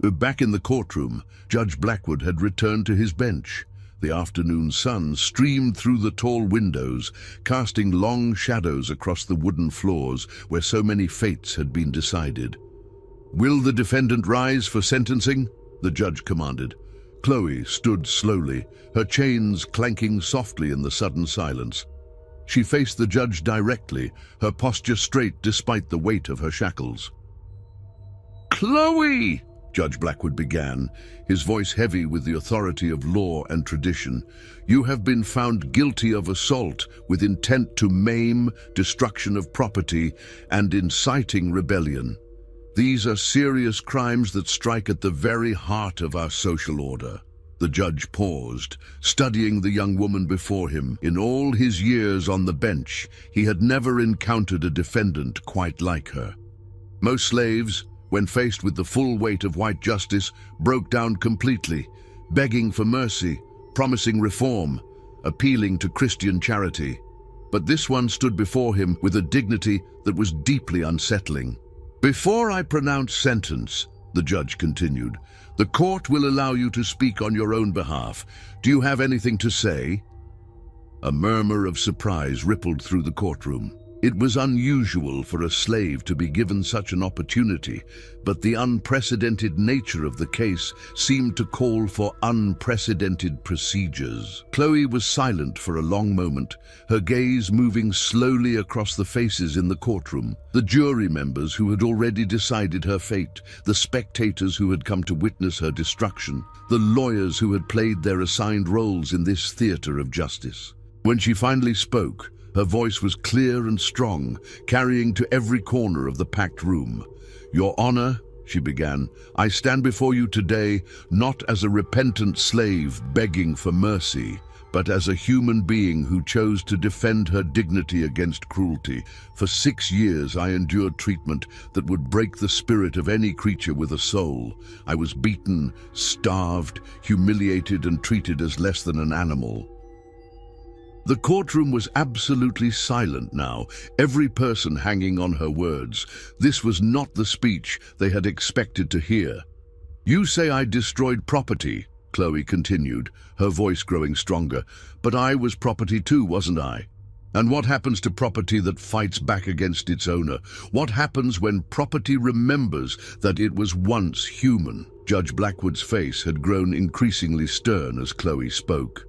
Back in the courtroom, Judge Blackwood had returned to his bench. The afternoon sun streamed through the tall windows, casting long shadows across the wooden floors where so many fates had been decided. "Will the defendant rise for sentencing?" the judge commanded. Chloe stood slowly, her chains clanking softly in the sudden silence. She faced the judge directly, her posture straight despite the weight of her shackles. "Chloe!" Judge Blackwood began, his voice heavy with the authority of law and tradition. "You have been found guilty of assault with intent to maim, destruction of property, and inciting rebellion. These are serious crimes that strike at the very heart of our social order." The judge paused, studying the young woman before him. In all his years on the bench, he had never encountered a defendant quite like her. Most slaves, when faced with the full weight of white justice, broke down completely, begging for mercy, promising reform, appealing to Christian charity. But this one stood before him with a dignity that was deeply unsettling. "Before I pronounce sentence," the judge continued, "the court will allow you to speak on your own behalf. Do you have anything to say?" A murmur of surprise rippled through the courtroom. It was unusual for a slave to be given such an opportunity, but the unprecedented nature of the case seemed to call for unprecedented procedures. Chloe was silent for a long moment, her gaze moving slowly across the faces in the courtroom. The jury members who had already decided her fate, the spectators who had come to witness her destruction, the lawyers who had played their assigned roles in this theater of justice. When she finally spoke, her voice was clear and strong, carrying to every corner of the packed room. "Your Honor," she began, "I stand before you today not as a repentant slave begging for mercy, but as a human being who chose to defend her dignity against cruelty. For 6 years I endured treatment that would break the spirit of any creature with a soul. I was beaten, starved, humiliated, and treated as less than an animal." The courtroom was absolutely silent now, every person hanging on her words. This was not the speech they had expected to hear. "You say I destroyed property," Chloe continued, her voice growing stronger. "But I was property too, wasn't I? And what happens to property that fights back against its owner? What happens when property remembers that it was once human?" Judge Blackwood's face had grown increasingly stern as Chloe spoke.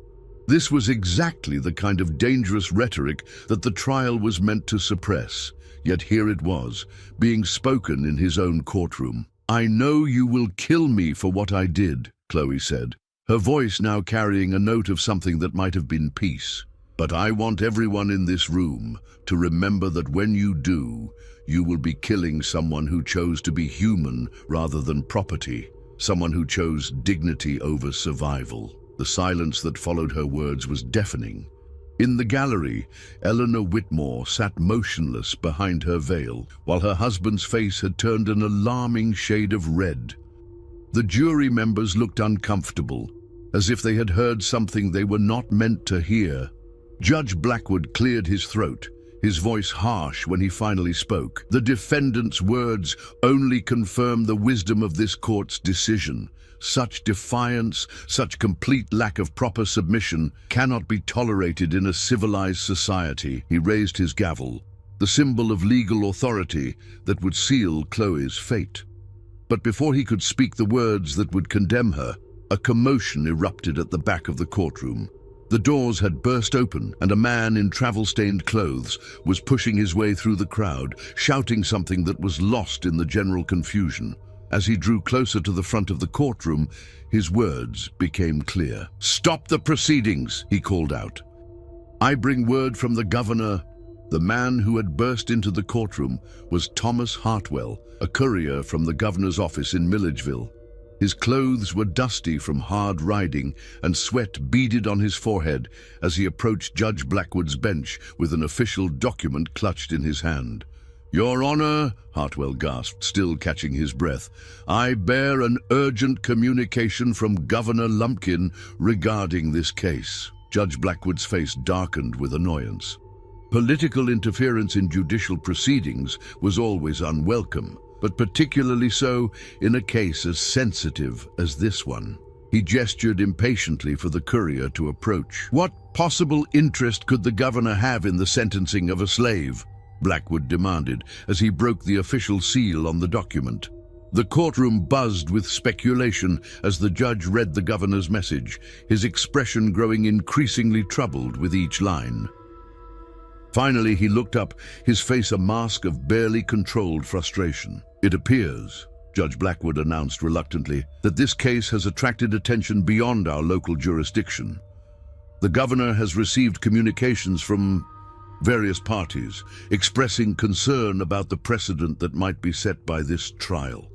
This was exactly the kind of dangerous rhetoric that the trial was meant to suppress. Yet here it was, being spoken in his own courtroom. "I know you will kill me for what I did," Chloe said, her voice now carrying a note of something that might have been peace. "But I want everyone in this room to remember that when you do, you will be killing someone who chose to be human rather than property, someone who chose dignity over survival." The silence that followed her words was deafening. In the gallery, Eleanor Whitmore sat motionless behind her veil, while her husband's face had turned an alarming shade of red. The jury members looked uncomfortable, as if they had heard something they were not meant to hear. Judge Blackwood cleared his throat, his voice harsh when he finally spoke. "The defendant's words only confirm the wisdom of this court's decision. Such defiance, such complete lack of proper submission cannot be tolerated in a civilized society." He raised his gavel, the symbol of legal authority that would seal Chloe's fate. But before he could speak the words that would condemn her, a commotion erupted at the back of the courtroom. The doors had burst open, and a man in travel-stained clothes was pushing his way through the crowd, shouting something that was lost in the general confusion. As he drew closer to the front of the courtroom, his words became clear. "Stop the proceedings," he called out. "I bring word from the governor." The man who had burst into the courtroom was Thomas Hartwell, a courier from the governor's office in Milledgeville. His clothes were dusty from hard riding, and sweat beaded on his forehead as he approached Judge Blackwood's bench with an official document clutched in his hand. "Your Honor," Hartwell gasped, still catching his breath, "I bear an urgent communication from Governor Lumpkin regarding this case." Judge Blackwood's face darkened with annoyance. Political interference in judicial proceedings was always unwelcome, but particularly so in a case as sensitive as this one. He gestured impatiently for the courier to approach. "What possible interest could the governor have in the sentencing of a slave?" Blackwood demanded as he broke the official seal on the document. The courtroom buzzed with speculation as the judge read the governor's message, his expression growing increasingly troubled with each line. Finally, he looked up, his face a mask of barely controlled frustration. "It appears," Judge Blackwood announced reluctantly, "that this case has attracted attention beyond our local jurisdiction. The governor has received communications from various parties expressing concern about the precedent that might be set by this trial."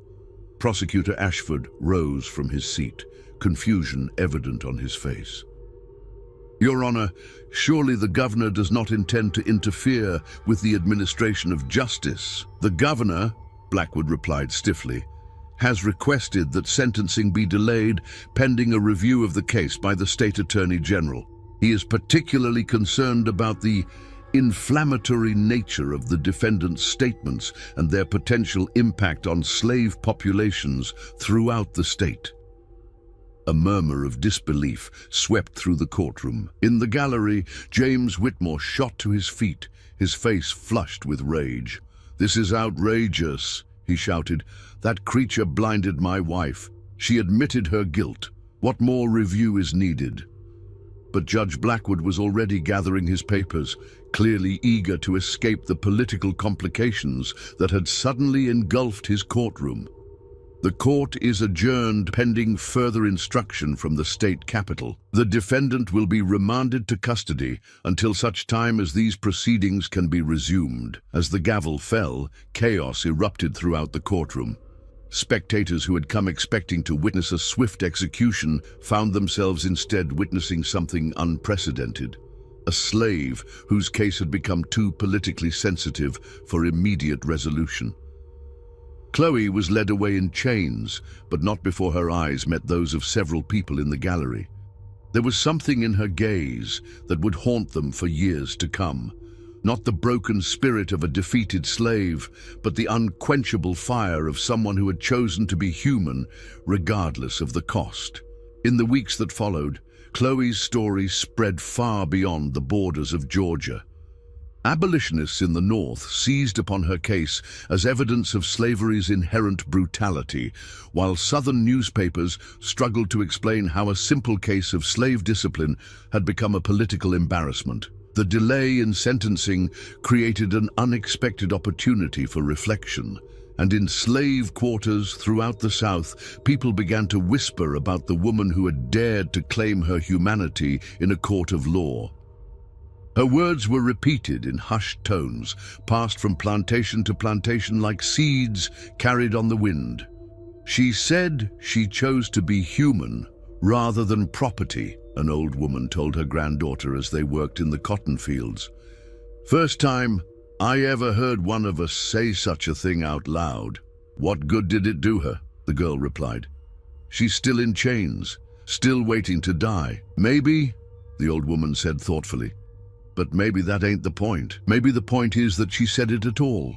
Prosecutor Ashford rose from his seat, confusion evident on his face. "Your Honor, surely the governor does not intend to interfere with the administration of justice." "The governor," Blackwood replied stiffly, "has requested that sentencing be delayed pending a review of the case by the State Attorney General. He is particularly concerned about the inflammatory nature of the defendant's statements and their potential impact on slave populations throughout the state." A murmur of disbelief swept through the courtroom. In the gallery, James Whitmore shot to his feet, his face flushed with rage. "This is outrageous," he shouted. "That creature blinded my wife. She admitted her guilt. What more review is needed?" But Judge Blackwood was already gathering his papers, clearly eager to escape the political complications that had suddenly engulfed his courtroom. "The court is adjourned pending further instruction from the state capitol. The defendant will be remanded to custody until such time as these proceedings can be resumed." As the gavel fell, chaos erupted throughout the courtroom. Spectators who had come expecting to witness a swift execution found themselves instead witnessing something unprecedented. A slave whose case had become too politically sensitive for immediate resolution. Chloe was led away in chains, but not before her eyes met those of several people in the gallery. There was something in her gaze that would haunt them for years to come. Not the broken spirit of a defeated slave, but the unquenchable fire of someone who had chosen to be human, regardless of the cost. In the weeks that followed, Chloe's story spread far beyond the borders of Georgia. Abolitionists in the North seized upon her case as evidence of slavery's inherent brutality, while Southern newspapers struggled to explain how a simple case of slave discipline had become a political embarrassment. The delay in sentencing created an unexpected opportunity for reflection, and in slave quarters throughout the South, people began to whisper about the woman who had dared to claim her humanity in a court of law. Her words were repeated in hushed tones, passed from plantation to plantation like seeds carried on the wind. "She said she chose to be human rather than property," an old woman told her granddaughter as they worked in the cotton fields. "First time I ever heard one of us say such a thing out loud." "What good did it do her?" the girl replied. "She's still in chains, still waiting to die." "Maybe," the old woman said thoughtfully, "but maybe that ain't the point. Maybe the point is that she said it at all."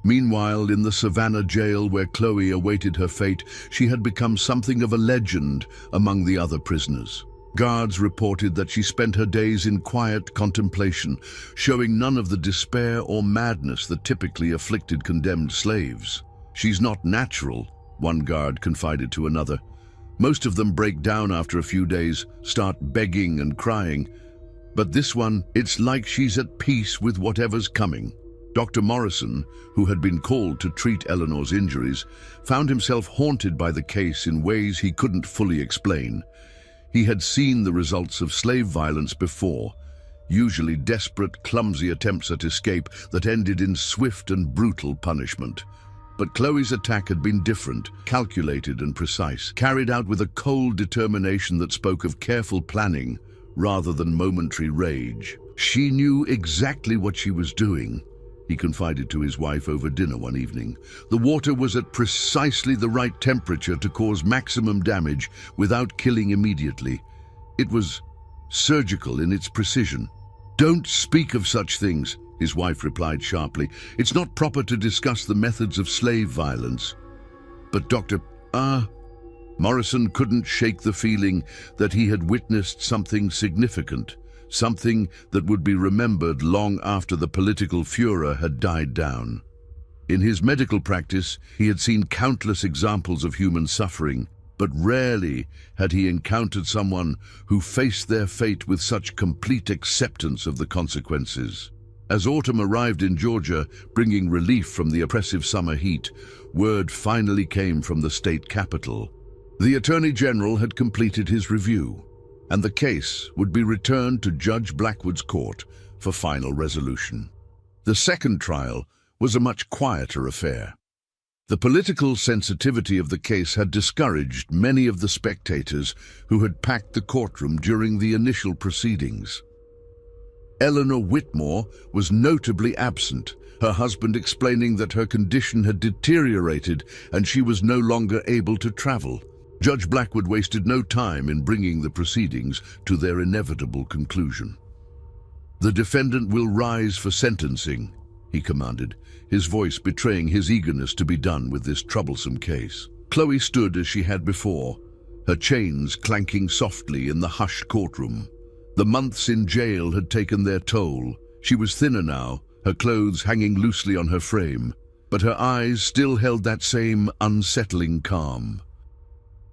Meanwhile, in the Savannah jail where Chloe awaited her fate, she had become something of a legend among the other prisoners. Guards reported that she spent her days in quiet contemplation, showing none of the despair or madness that typically afflicted condemned slaves. "She's not natural," one guard confided to another. "Most of them break down after a few days, start begging and crying. But this one, it's like she's at peace with whatever's coming." Dr. Morrison, who had been called to treat Eleanor's injuries, found himself haunted by the case in ways he couldn't fully explain. He had seen the results of slave violence before, usually desperate, clumsy attempts at escape that ended in swift and brutal punishment. But Chloe's attack had been different, calculated and precise, carried out with a cold determination that spoke of careful planning rather than momentary rage. "She knew exactly what she was doing," he confided to his wife over dinner one evening. "The water was at precisely the right temperature to cause maximum damage without killing immediately. It was surgical in its precision." "Don't speak of such things," his wife replied sharply. "It's not proper to discuss the methods of slave violence." "But Dr. Morrison couldn't shake the feeling that he had witnessed something significant, something that would be remembered long after the political furor had died down. In his medical practice, he had seen countless examples of human suffering, but rarely had he encountered someone who faced their fate with such complete acceptance of the consequences. As autumn arrived in Georgia, bringing relief from the oppressive summer heat, word finally came from the state capital. The Attorney General had completed his review, and the case would be returned to Judge Blackwood's court for final resolution. The second trial was a much quieter affair. The political sensitivity of the case had discouraged many of the spectators who had packed the courtroom during the initial proceedings. Eleanor Whitmore was notably absent, her husband explaining that her condition had deteriorated and she was no longer able to travel. Judge Blackwood wasted no time in bringing the proceedings to their inevitable conclusion. "The defendant will rise for sentencing," he commanded, his voice betraying his eagerness to be done with this troublesome case. Chloe stood as she had before, her chains clanking softly in the hushed courtroom. The months in jail had taken their toll. She was thinner now, her clothes hanging loosely on her frame, but her eyes still held that same unsettling calm.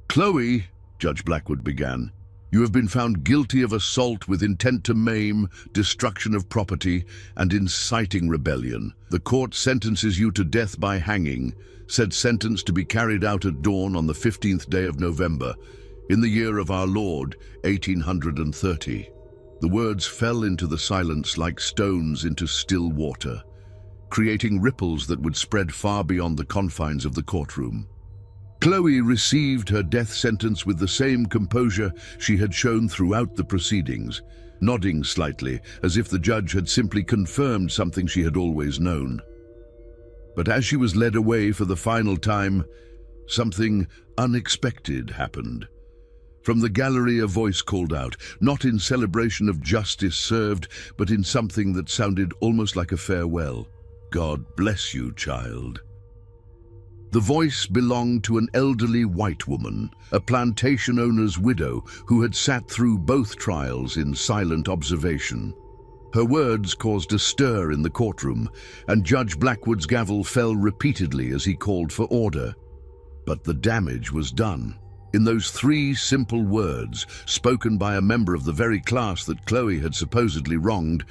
"Chloe," Judge Blackwood began, "you have been found guilty of assault with intent to maim, destruction of property, and inciting rebellion. The court sentences you to death by hanging, said sentence to be carried out at dawn on the 15th day of November, in the year of our Lord, 1830. The words fell into the silence like stones into still water, creating ripples that would spread far beyond the confines of the courtroom. Chloe received her death sentence with the same composure she had shown throughout the proceedings, nodding slightly as if the judge had simply confirmed something she had always known. But as she was led away for the final time, something unexpected happened. From the gallery a voice called out, not in celebration of justice served, but in something that sounded almost like a farewell. "God bless you, child." The voice belonged to an elderly white woman, a plantation owner's widow who had sat through both trials in silent observation. Her words caused a stir in the courtroom, and Judge Blackwood's gavel fell repeatedly as he called for order. But the damage was done. In those three simple words, spoken by a member of the very class that Chloe had supposedly wronged,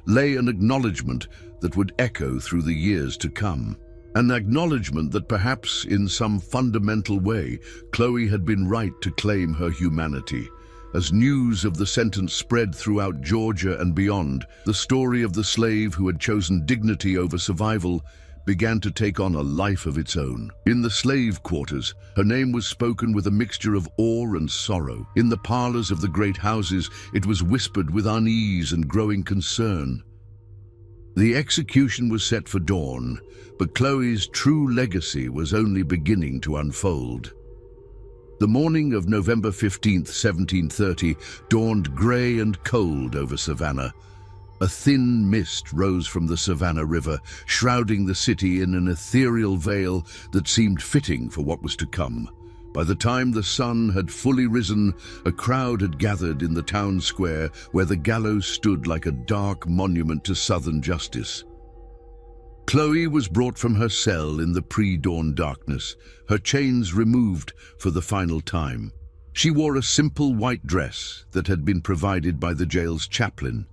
lay an acknowledgement that would echo through the years to come. An acknowledgement that perhaps, in some fundamental way, Chloe had been right to claim her humanity. As news of the sentence spread throughout Georgia and beyond, the story of the slave who had chosen dignity over survival began to take on a life of its own. In the slave quarters, her name was spoken with a mixture of awe and sorrow. In the parlors of the great houses, it was whispered with unease and growing concern. The execution was set for dawn, but Chloe's true legacy was only beginning to unfold. The morning of November 15th, 1730, dawned grey and cold over Savannah. A thin mist rose from the Savannah River, shrouding the city in an ethereal veil that seemed fitting for what was to come. By the time the sun had fully risen, a crowd had gathered in the town square where the gallows stood like a dark monument to Southern justice. Chloe was brought from her cell in the pre-dawn darkness, her chains removed for the final time. She wore a simple white dress that had been provided by the jail's chaplain,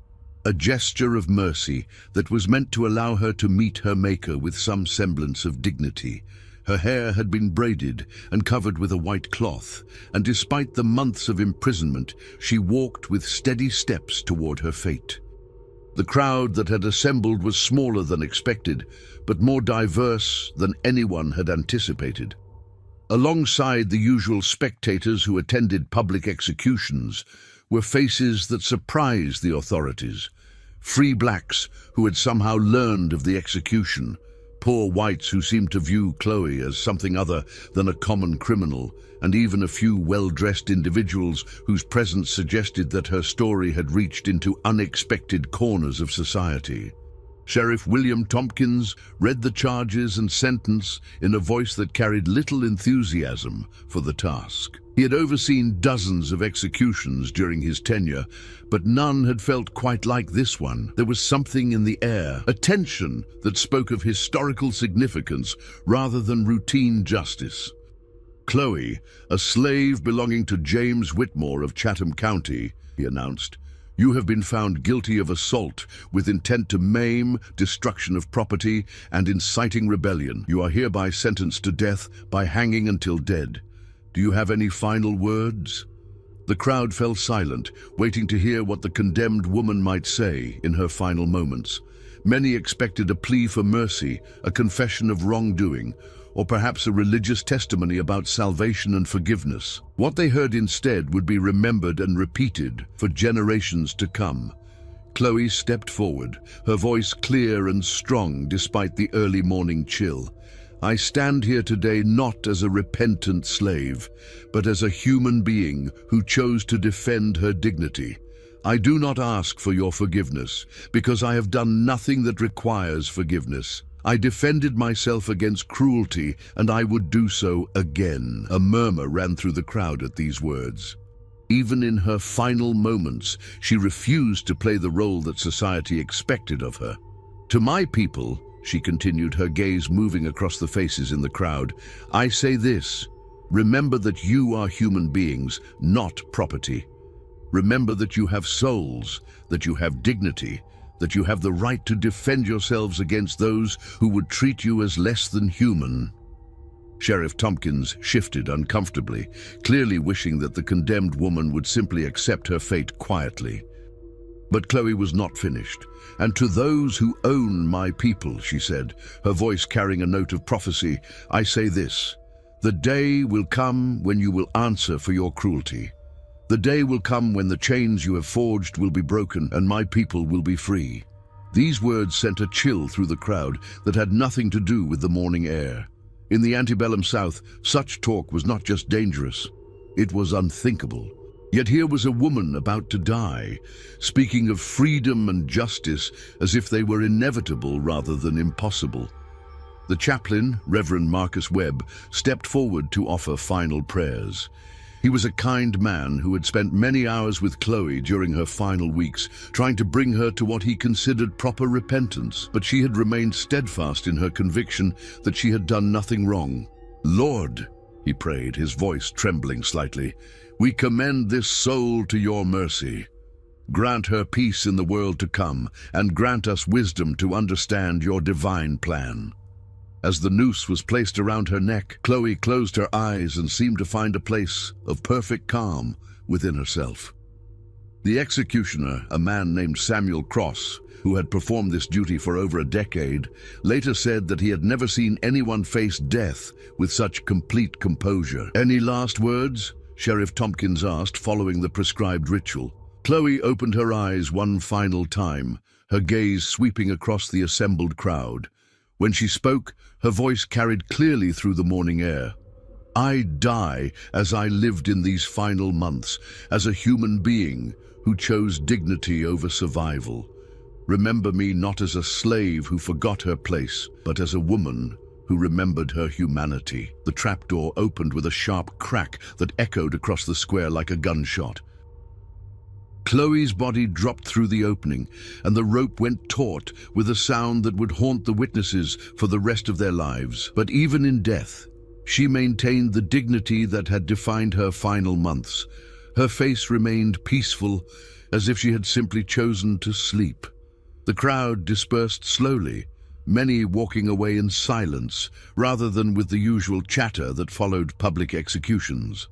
a gesture of mercy that was meant to allow her to meet her maker with some semblance of dignity. Her hair had been braided and covered with a white cloth, and despite the months of imprisonment, she walked with steady steps toward her fate. The crowd that had assembled was smaller than expected, but more diverse than anyone had anticipated. Alongside the usual spectators who attended public executions were faces that surprised the authorities. Free blacks who had somehow learned of the execution, poor whites who seemed to view Chloe as something other than a common criminal, and even a few well-dressed individuals whose presence suggested that her story had reached into unexpected corners of society. Sheriff William Tompkins read the charges and sentence in a voice that carried little enthusiasm for the task. He had overseen dozens of executions during his tenure, but none had felt quite like this one. There was something in the air, a tension that spoke of historical significance rather than routine justice. "Chloe, a slave belonging to James Whitmore of Chatham County," he announced, "you have been found guilty of assault with intent to maim, destruction of property, and inciting rebellion. You are hereby sentenced to death by hanging until dead. Do you have any final words?" The crowd fell silent, waiting to hear what the condemned woman might say in her final moments. Many expected a plea for mercy, a confession of wrongdoing, or perhaps a religious testimony about salvation and forgiveness. What they heard instead would be remembered and repeated for generations to come. Chloe stepped forward, her voice clear and strong despite the early morning chill. "I stand here today not as a repentant slave, but as a human being who chose to defend her dignity. I do not ask for your forgiveness, because I have done nothing that requires forgiveness. I defended myself against cruelty, and I would do so again." A murmur ran through the crowd at these words. Even in her final moments, she refused to play the role that society expected of her. "To my people," she continued, her gaze moving across the faces in the crowd, "I say this: remember that you are human beings, not property. Remember that you have souls, that you have dignity, that you have the right to defend yourselves against those who would treat you as less than human." Sheriff Tompkins shifted uncomfortably, clearly wishing that the condemned woman would simply accept her fate quietly. But Chloe was not finished. "And to those who own my people," she said, her voice carrying a note of prophecy, "I say this: the day will come when you will answer for your cruelty. The day will come when the chains you have forged will be broken and my people will be free." These words sent a chill through the crowd that had nothing to do with the morning air. In the antebellum South, such talk was not just dangerous, it was unthinkable. Yet here was a woman about to die, speaking of freedom and justice as if they were inevitable rather than impossible. The chaplain, Reverend Marcus Webb, stepped forward to offer final prayers. He was a kind man who had spent many hours with Chloe during her final weeks, trying to bring her to what he considered proper repentance, but she had remained steadfast in her conviction that she had done nothing wrong. "Lord," he prayed, his voice trembling slightly, "we commend this soul to your mercy. Grant her peace in the world to come, and grant us wisdom to understand your divine plan." As the noose was placed around her neck, Chloe closed her eyes and seemed to find a place of perfect calm within herself. The executioner, a man named Samuel Cross, who had performed this duty for over a decade, later said that he had never seen anyone face death with such complete composure. "Any last words?" Sheriff Tompkins asked, following the prescribed ritual. Chloe opened her eyes one final time, her gaze sweeping across the assembled crowd. When she spoke, her voice carried clearly through the morning air. "I die as I lived in these final months, as a human being who chose dignity over survival. Remember me not as a slave who forgot her place, but as a woman who remembered her humanity." The trapdoor opened with a sharp crack that echoed across the square like a gunshot. Chloe's body dropped through the opening, and the rope went taut with a sound that would haunt the witnesses for the rest of their lives. But even in death, she maintained the dignity that had defined her final months. Her face remained peaceful, as if she had simply chosen to sleep. The crowd dispersed slowly, many walking away in silence, rather than with the usual chatter that followed public executions.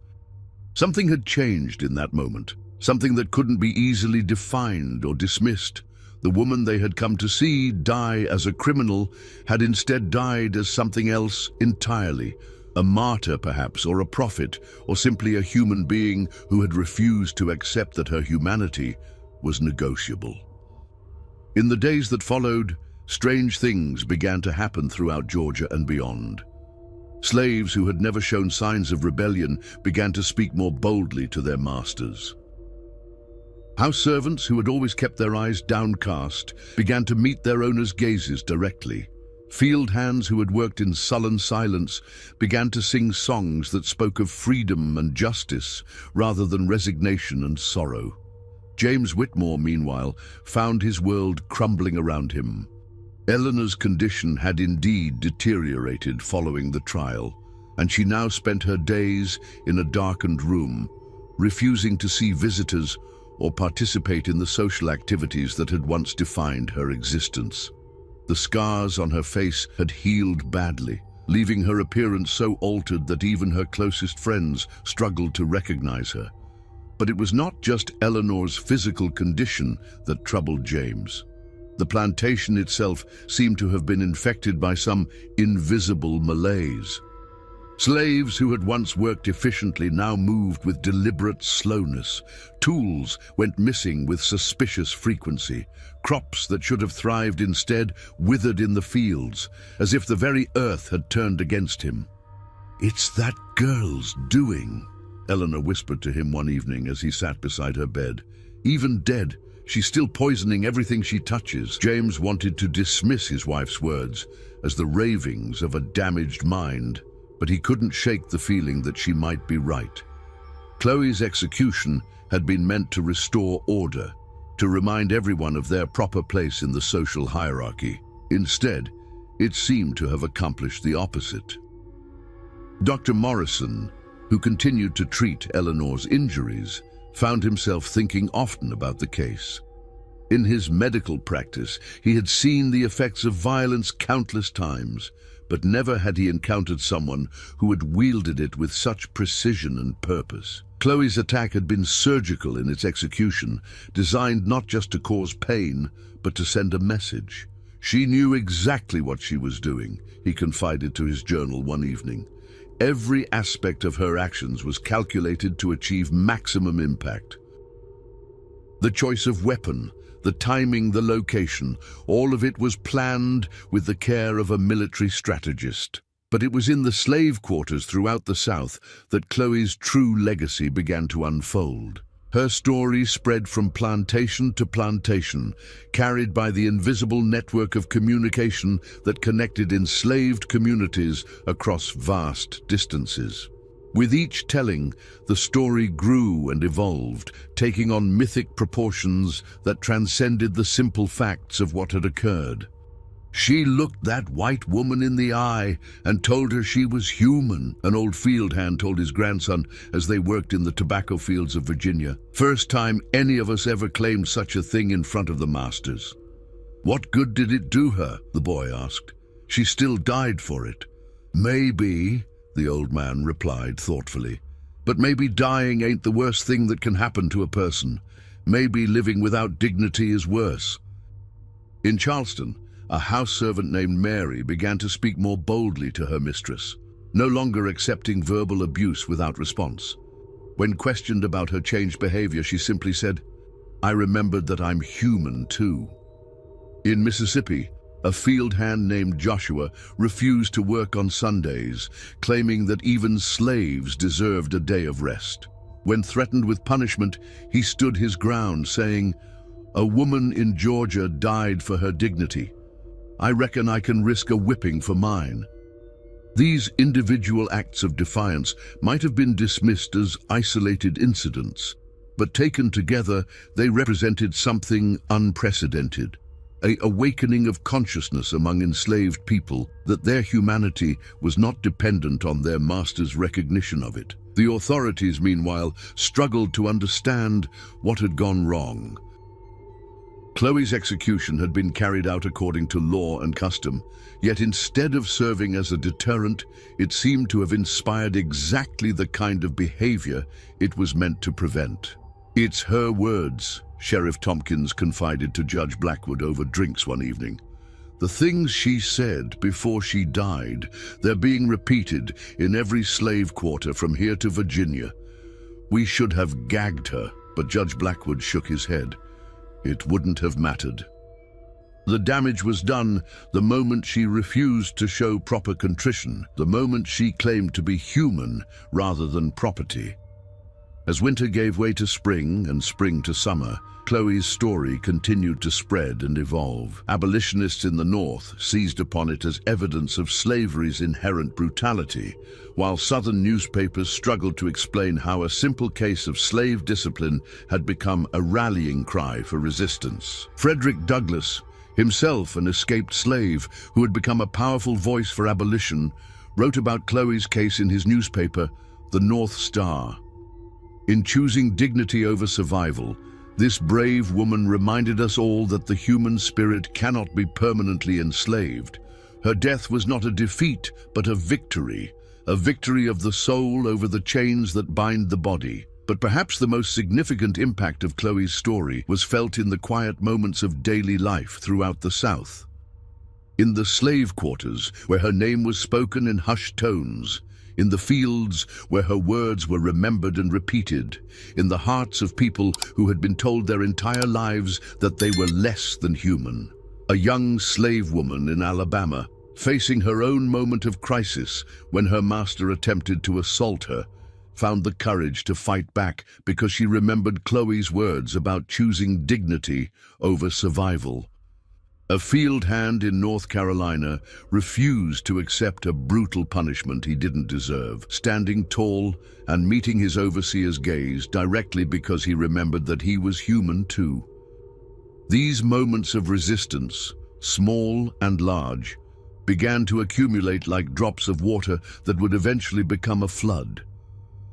Something had changed in that moment. Something that couldn't be easily defined or dismissed. The woman they had come to see die as a criminal had instead died as something else entirely. A martyr, perhaps, or a prophet, or simply a human being who had refused to accept that her humanity was negotiable. In the days that followed, strange things began to happen throughout Georgia and beyond. Slaves who had never shown signs of rebellion began to speak more boldly to their masters. House servants who had always kept their eyes downcast began to meet their owners' gazes directly. Field hands who had worked in sullen silence began to sing songs that spoke of freedom and justice rather than resignation and sorrow. James Whitmore, meanwhile, found his world crumbling around him. Eleanor's condition had indeed deteriorated following the trial, and she now spent her days in a darkened room, refusing to see visitors or participate in the social activities that had once defined her existence. The scars on her face had healed badly, leaving her appearance so altered that even her closest friends struggled to recognize her. But it was not just Eleanor's physical condition that troubled James. The plantation itself seemed to have been infected by some invisible malaise. Slaves who had once worked efficiently now moved with deliberate slowness. Tools went missing with suspicious frequency. Crops that should have thrived instead withered in the fields, as if the very earth had turned against him. "It's that girl's doing," Eleanor whispered to him one evening as he sat beside her bed. "Even dead, she's still poisoning everything she touches." James wanted to dismiss his wife's words as the ravings of a damaged mind, but he couldn't shake the feeling that she might be right. Chloe's execution had been meant to restore order, to remind everyone of their proper place in the social hierarchy. Instead, it seemed to have accomplished the opposite. Dr. Morrison, who continued to treat Eleanor's injuries, found himself thinking often about the case. In his medical practice, he had seen the effects of violence countless times, but never had he encountered someone who had wielded it with such precision and purpose. Chloe's attack had been surgical in its execution, designed not just to cause pain, but to send a message. She knew exactly what she was doing, he confided to his journal one evening. Every aspect of her actions was calculated to achieve maximum impact. The choice of weapon, the timing, the location, all of it was planned with the care of a military strategist. But it was in the slave quarters throughout the South that Chloe's true legacy began to unfold. Her story spread from plantation to plantation, carried by the invisible network of communication that connected enslaved communities across vast distances. With each telling, the story grew and evolved, taking on mythic proportions that transcended the simple facts of what had occurred. "She looked that white woman in the eye and told her she was human," an old field hand told his grandson as they worked in the tobacco fields of Virginia. "First time any of us ever claimed such a thing in front of the masters." "What good did it do her?" the boy asked. "She still died for it." "Maybe," the old man replied thoughtfully. "But maybe dying ain't the worst thing that can happen to a person. Maybe living without dignity is worse." In Charleston, a house servant named Mary began to speak more boldly to her mistress, no longer accepting verbal abuse without response. When questioned about her changed behavior, she simply said, "I remembered that I'm human too." In Mississippi, a field hand named Joshua refused to work on Sundays, claiming that even slaves deserved a day of rest. When threatened with punishment, he stood his ground, saying, "A woman in Georgia died for her dignity. I reckon I can risk a whipping for mine." These individual acts of defiance might have been dismissed as isolated incidents, but taken together, they represented something unprecedented. An awakening of consciousness among enslaved people that their humanity was not dependent on their master's recognition of it. The authorities, meanwhile, struggled to understand what had gone wrong. Chloe's execution had been carried out according to law and custom, yet instead of serving as a deterrent, it seemed to have inspired exactly the kind of behavior it was meant to prevent. "It's her words," Sheriff Tompkins confided to Judge Blackwood over drinks one evening. "The things she said before she died, they're being repeated in every slave quarter from here to Virginia. We should have gagged her," but Judge Blackwood shook his head. "It wouldn't have mattered. The damage was done the moment she refused to show proper contrition, the moment she claimed to be human rather than property." As winter gave way to spring and spring to summer, Chloe's story continued to spread and evolve. Abolitionists in the North seized upon it as evidence of slavery's inherent brutality, while Southern newspapers struggled to explain how a simple case of slave discipline had become a rallying cry for resistance. Frederick Douglass, himself an escaped slave who had become a powerful voice for abolition, wrote about Chloe's case in his newspaper, The North Star. In choosing dignity over survival, this brave woman reminded us all that the human spirit cannot be permanently enslaved. Her death was not a defeat, but a victory of the soul over the chains that bind the body. But perhaps the most significant impact of Chloe's story was felt in the quiet moments of daily life throughout the South. In the slave quarters, where her name was spoken in hushed tones, in the fields where her words were remembered and repeated, in the hearts of people who had been told their entire lives that they were less than human. A young slave woman in Alabama, facing her own moment of crisis when her master attempted to assault her, found the courage to fight back because she remembered Chloe's words about choosing dignity over survival. A field hand in North Carolina refused to accept a brutal punishment he didn't deserve, standing tall and meeting his overseer's gaze directly because he remembered that he was human too. These moments of resistance, small and large, began to accumulate like drops of water that would eventually become a flood.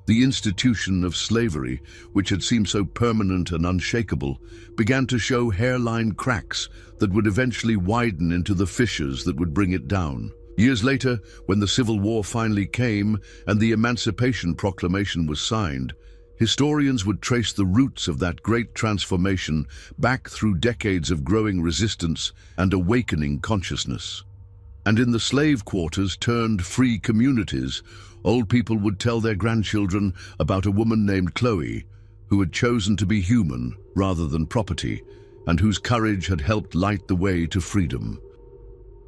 The institution of slavery, which had seemed so permanent and unshakable, began to show hairline cracks that would eventually widen into the fissures that would bring it down. Years later, when the Civil War finally came and the Emancipation Proclamation was signed, historians would trace the roots of that great transformation back through decades of growing resistance and awakening consciousness. And in the slave quarters turned free communities, old people would tell their grandchildren about a woman named Chloe, who had chosen to be human rather than property, and whose courage had helped light the way to freedom.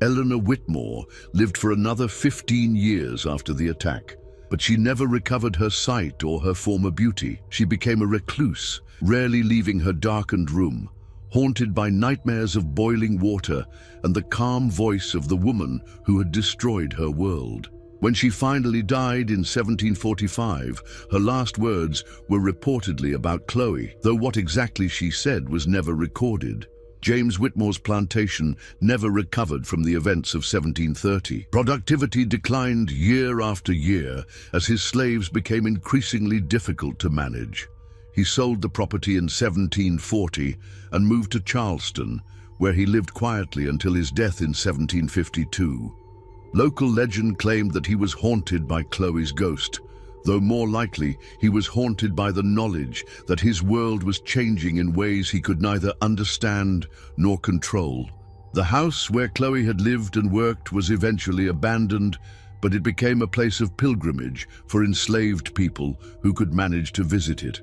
Eleanor Whitmore lived for another 15 years after the attack, but she never recovered her sight or her former beauty. She became a recluse, rarely leaving her darkened room, haunted by nightmares of boiling water and the calm voice of the woman who had destroyed her world. When she finally died in 1745, her last words were reportedly about Chloe, though what exactly she said was never recorded. James Whitmore's plantation never recovered from the events of 1730. Productivity declined year after year as his slaves became increasingly difficult to manage. He sold the property in 1740 and moved to Charleston, where he lived quietly until his death in 1752. Local legend claimed that he was haunted by Chloe's ghost, though more likely he was haunted by the knowledge that his world was changing in ways he could neither understand nor control. The house where Chloe had lived and worked was eventually abandoned, but it became a place of pilgrimage for enslaved people who could manage to visit it.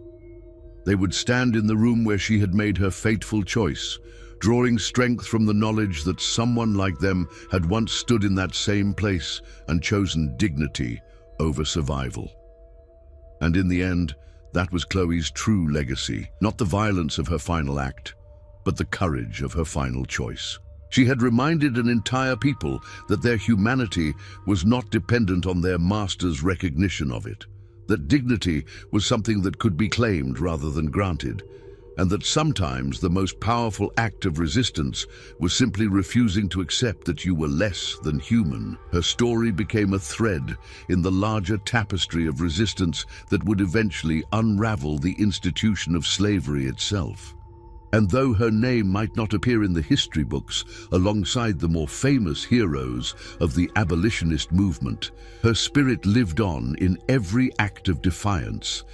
They would stand in the room where she had made her fateful choice, drawing strength from the knowledge that someone like them had once stood in that same place and chosen dignity over survival. And in the end, that was Chloe's true legacy, not the violence of her final act, but the courage of her final choice. She had reminded an entire people that their humanity was not dependent on their master's recognition of it, that dignity was something that could be claimed rather than granted, and that sometimes the most powerful act of resistance was simply refusing to accept that you were less than human. Her story became a thread in the larger tapestry of resistance that would eventually unravel the institution of slavery itself. And though her name might not appear in the history books alongside the more famous heroes of the abolitionist movement, her spirit lived on in every act of defiance,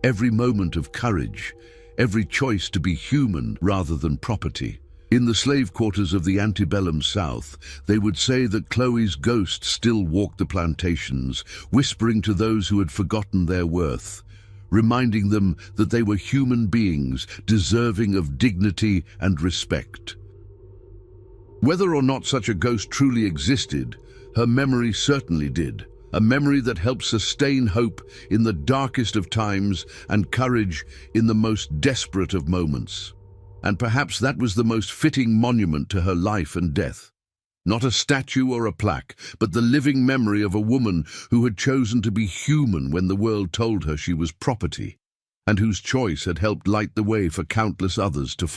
every moment of courage, every choice to be human rather than property. In the slave quarters of the antebellum South, they would say that Chloe's ghost still walked the plantations, whispering to those who had forgotten their worth, reminding them that they were human beings deserving of dignity and respect. Whether or not such a ghost truly existed, her memory certainly did, a memory that helped sustain hope in the darkest of times and courage in the most desperate of moments. And perhaps that was the most fitting monument to her life and death. Not a statue or a plaque, but the living memory of a woman who had chosen to be human when the world told her she was property, and whose choice had helped light the way for countless others to follow.